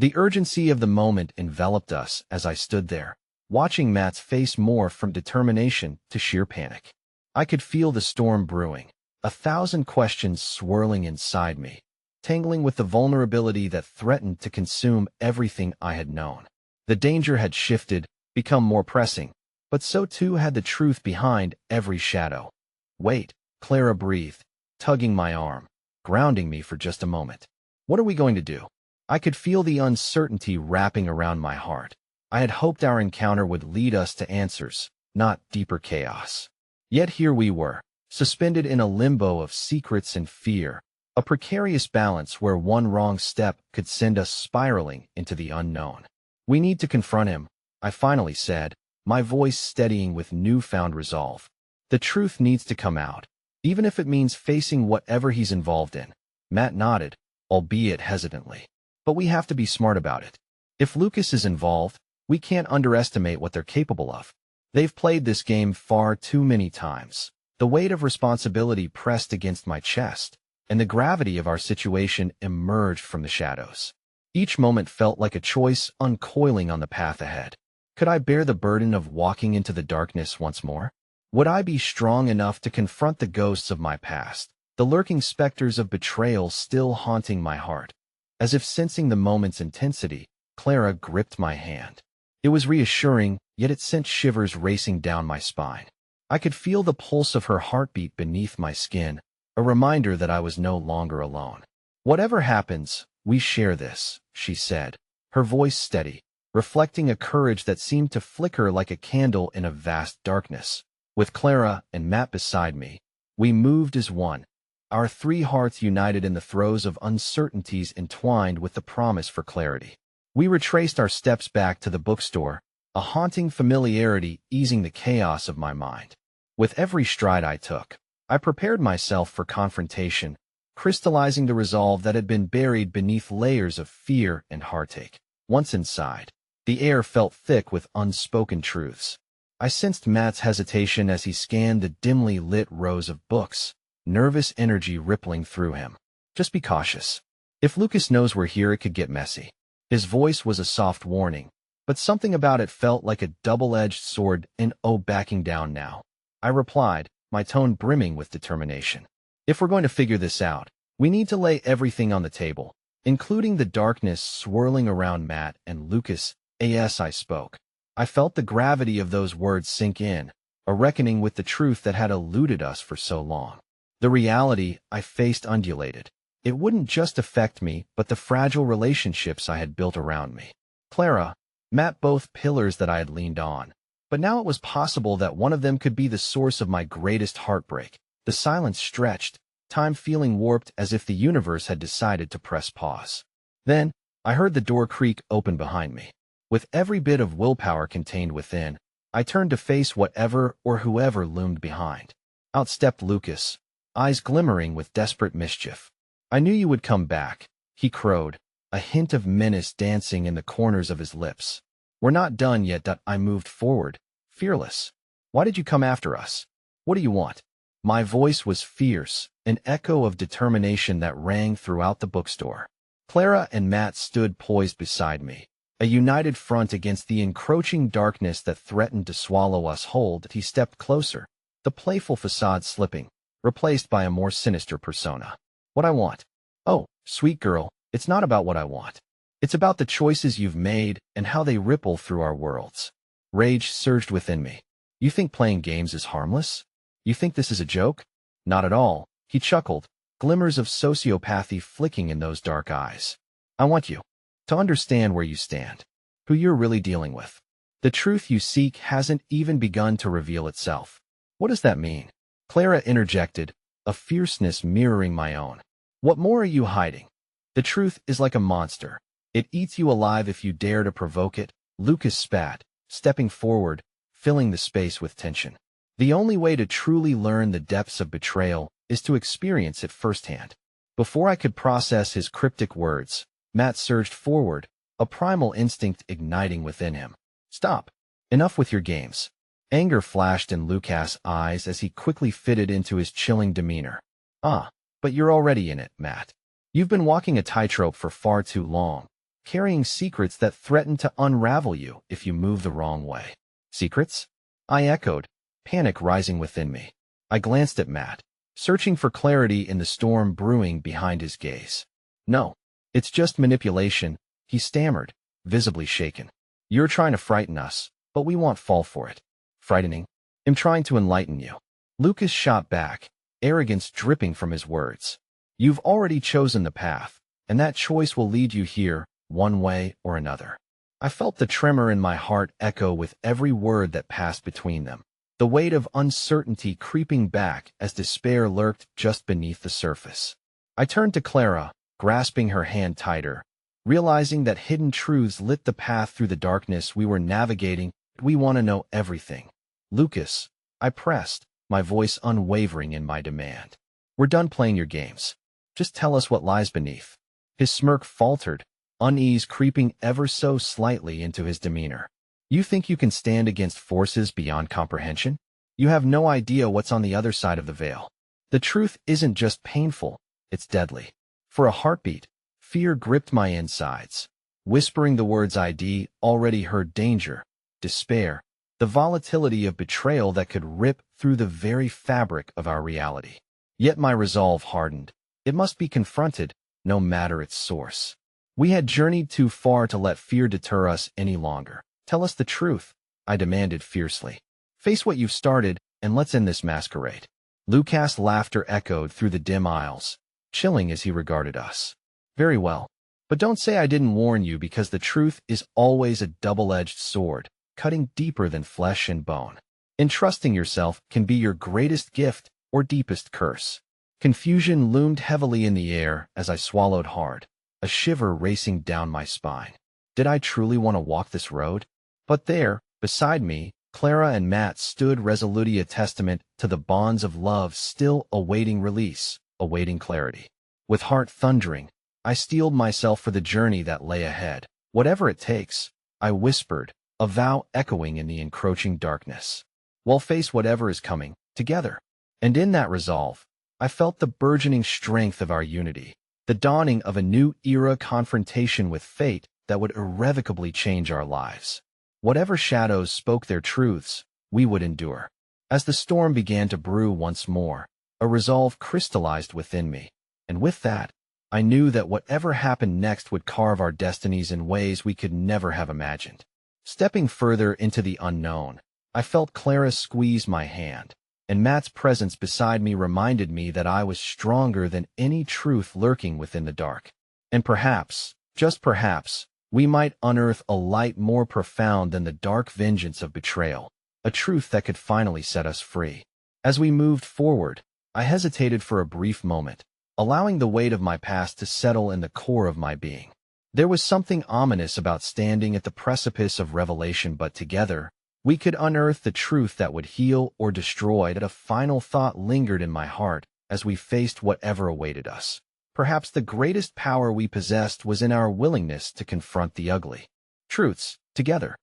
The urgency of the moment enveloped us as I stood there, watching Matt's face morph from determination to sheer panic. I could feel the storm brewing, 1,000 questions swirling inside me, tangling with the vulnerability that threatened to consume everything I had known. The danger had shifted, become more pressing, but so too had the truth behind every shadow. Wait, Clara breathed, tugging my arm, grounding me for just a moment. What are we going to do? I could feel the uncertainty wrapping around my heart. I had hoped our encounter would lead us to answers, not deeper chaos. Yet here we were, suspended in a limbo of secrets and fear, a precarious balance where one wrong step could send us spiraling into the unknown. We need to confront him, I finally said, my voice steadying with newfound resolve. The truth needs to come out, even if it means facing whatever he's involved in. Matt nodded, albeit hesitantly. But we have to be smart about it. If Lucas is involved, we can't underestimate what they're capable of. They've played this game far too many times. The weight of responsibility pressed against my chest, and the gravity of our situation emerged from the shadows. Each moment felt like a choice uncoiling on the path ahead. Could I bear the burden of walking into the darkness once more? Would I be strong enough to confront the ghosts of my past, the lurking specters of betrayal still haunting my heart? As if sensing the moment's intensity, Clara gripped my hand. It was reassuring, yet it sent shivers racing down my spine. I could feel the pulse of her heartbeat beneath my skin, a reminder that I was no longer alone. "Whatever happens, we share this," she said, her voice steady, reflecting a courage that seemed to flicker like a candle in a vast darkness. With Clara and Matt beside me, we moved as one, our three hearts united in the throes of uncertainties entwined with the promise for clarity. We retraced our steps back to the bookstore, a haunting familiarity easing the chaos of my mind. With every stride I took, I prepared myself for confrontation, crystallizing the resolve that had been buried beneath layers of fear and heartache. Once inside, the air felt thick with unspoken truths. I sensed Matt's hesitation as he scanned the dimly lit rows of books, nervous energy rippling through him. "Just be cautious. If Lucas knows we're here, it could get messy." His voice was a soft warning, but something about it felt like a double-edged sword and backing down now. I replied, my tone brimming with determination. "If we're going to figure this out, we need to lay everything on the table, including the darkness swirling around Matt and Lucas." I spoke. I felt the gravity of those words sink in, a reckoning with the truth that had eluded us for so long. The reality I faced undulated. It wouldn't just affect me, but the fragile relationships I had built around me. Clara, Matt, both pillars that I had leaned on. But now it was possible that one of them could be the source of my greatest heartbreak. The silence stretched, time feeling warped as if the universe had decided to press pause. Then, I heard the door creak open behind me. With every bit of willpower contained within, I turned to face whatever or whoever loomed behind. Out stepped Lucas, eyes glimmering with desperate mischief. "I knew you would come back," he crowed, a hint of menace dancing in the corners of his lips. "We're not done yet." I moved forward, fearless. "Why did you come after us? What do you want?" My voice was fierce, an echo of determination that rang throughout the bookstore. Clara and Matt stood poised beside me, a united front against the encroaching darkness that threatened to swallow us whole. He stepped closer, the playful facade slipping, replaced by a more sinister persona. "What I want? Oh, sweet girl, it's not about what I want. It's about the choices you've made and how they ripple through our worlds." Rage surged within me. "You think playing games is harmless? You think this is a joke?" "Not at all," he chuckled, glimmers of sociopathy flicking in those dark eyes. "I want you to understand where you stand, who you're really dealing with. The truth you seek hasn't even begun to reveal itself." "What does that mean?" Clara interjected, a fierceness mirroring my own. "What more are you hiding? The truth is like a monster. It eats you alive if you dare to provoke it." Lucas spat, stepping forward, filling the space with tension. "The only way to truly learn the depths of betrayal is to experience it firsthand." Before I could process his cryptic words, Matt surged forward, a primal instinct igniting within him. "Stop. Enough with your games." Anger flashed in Lucas' eyes as he quickly fitted into his chilling demeanor. But you're already in it, Matt. You've been walking a tightrope for far too long, carrying secrets that threaten to unravel you if you move the wrong way." "Secrets?" I echoed, panic rising within me. I glanced at Matt, searching for clarity in the storm brewing behind his gaze. "No. It's just manipulation," he stammered, visibly shaken. "You're trying to frighten us, but we won't fall for it." "Frightening? I'm trying to enlighten you." Lucas shot back, arrogance dripping from his words. "You've already chosen the path, and that choice will lead you here, one way or another." I felt the tremor in my heart echo with every word that passed between them, the weight of uncertainty creeping back as despair lurked just beneath the surface. I turned to Clara, grasping her hand tighter, realizing that hidden truths lit the path through the darkness we were navigating. "We want to know everything." "Lucas," I pressed, my voice unwavering in my demand. "We're done playing your games. Just tell us what lies beneath." His smirk faltered, unease creeping ever so slightly into his demeanor. "You think you can stand against forces beyond comprehension? You have no idea what's on the other side of the veil. The truth isn't just painful, it's deadly." For a heartbeat, fear gripped my insides, whispering the words I'd already heard: danger, despair, the volatility of betrayal that could rip through the very fabric of our reality. Yet my resolve hardened. It must be confronted, no matter its source. We had journeyed too far to let fear deter us any longer. Tell us the truth, I demanded fiercely. Face what you've started, and let's end this masquerade. Lucas' laughter echoed through the dim aisles, chilling as he regarded us. Very well. But don't say I didn't warn you, because the truth is always a double-edged sword, cutting deeper than flesh and bone. Entrusting yourself can be your greatest gift or deepest curse. Confusion loomed heavily in the air as I swallowed hard, a shiver racing down my spine. Did I truly want to walk this road? But there, beside me, Clara and Matt stood resolutely, a testament to the bonds of love still awaiting release, awaiting clarity. With heart thundering, I steeled myself for the journey that lay ahead. Whatever it takes, I whispered, a vow echoing in the encroaching darkness. We'll face whatever is coming, together. And in that resolve, I felt the burgeoning strength of our unity, the dawning of a new era, confrontation with fate that would irrevocably change our lives. Whatever shadows spoke their truths, we would endure. As the storm began to brew once more, a resolve crystallized within me, and with that, I knew that whatever happened next would carve our destinies in ways we could never have imagined. Stepping further into the unknown, I felt Clara squeeze my hand, and Matt's presence beside me reminded me that I was stronger than any truth lurking within the dark. And perhaps, just perhaps, we might unearth a light more profound than the dark vengeance of betrayal, a truth that could finally set us free. As we moved forward, I hesitated for a brief moment, allowing the weight of my past to settle in the core of my being. There was something ominous about standing at the precipice of revelation, but together, we could unearth the truth that would heal or destroy. That a final thought lingered in my heart as we faced whatever awaited us. Perhaps the greatest power we possessed was in our willingness to confront the ugly truths together.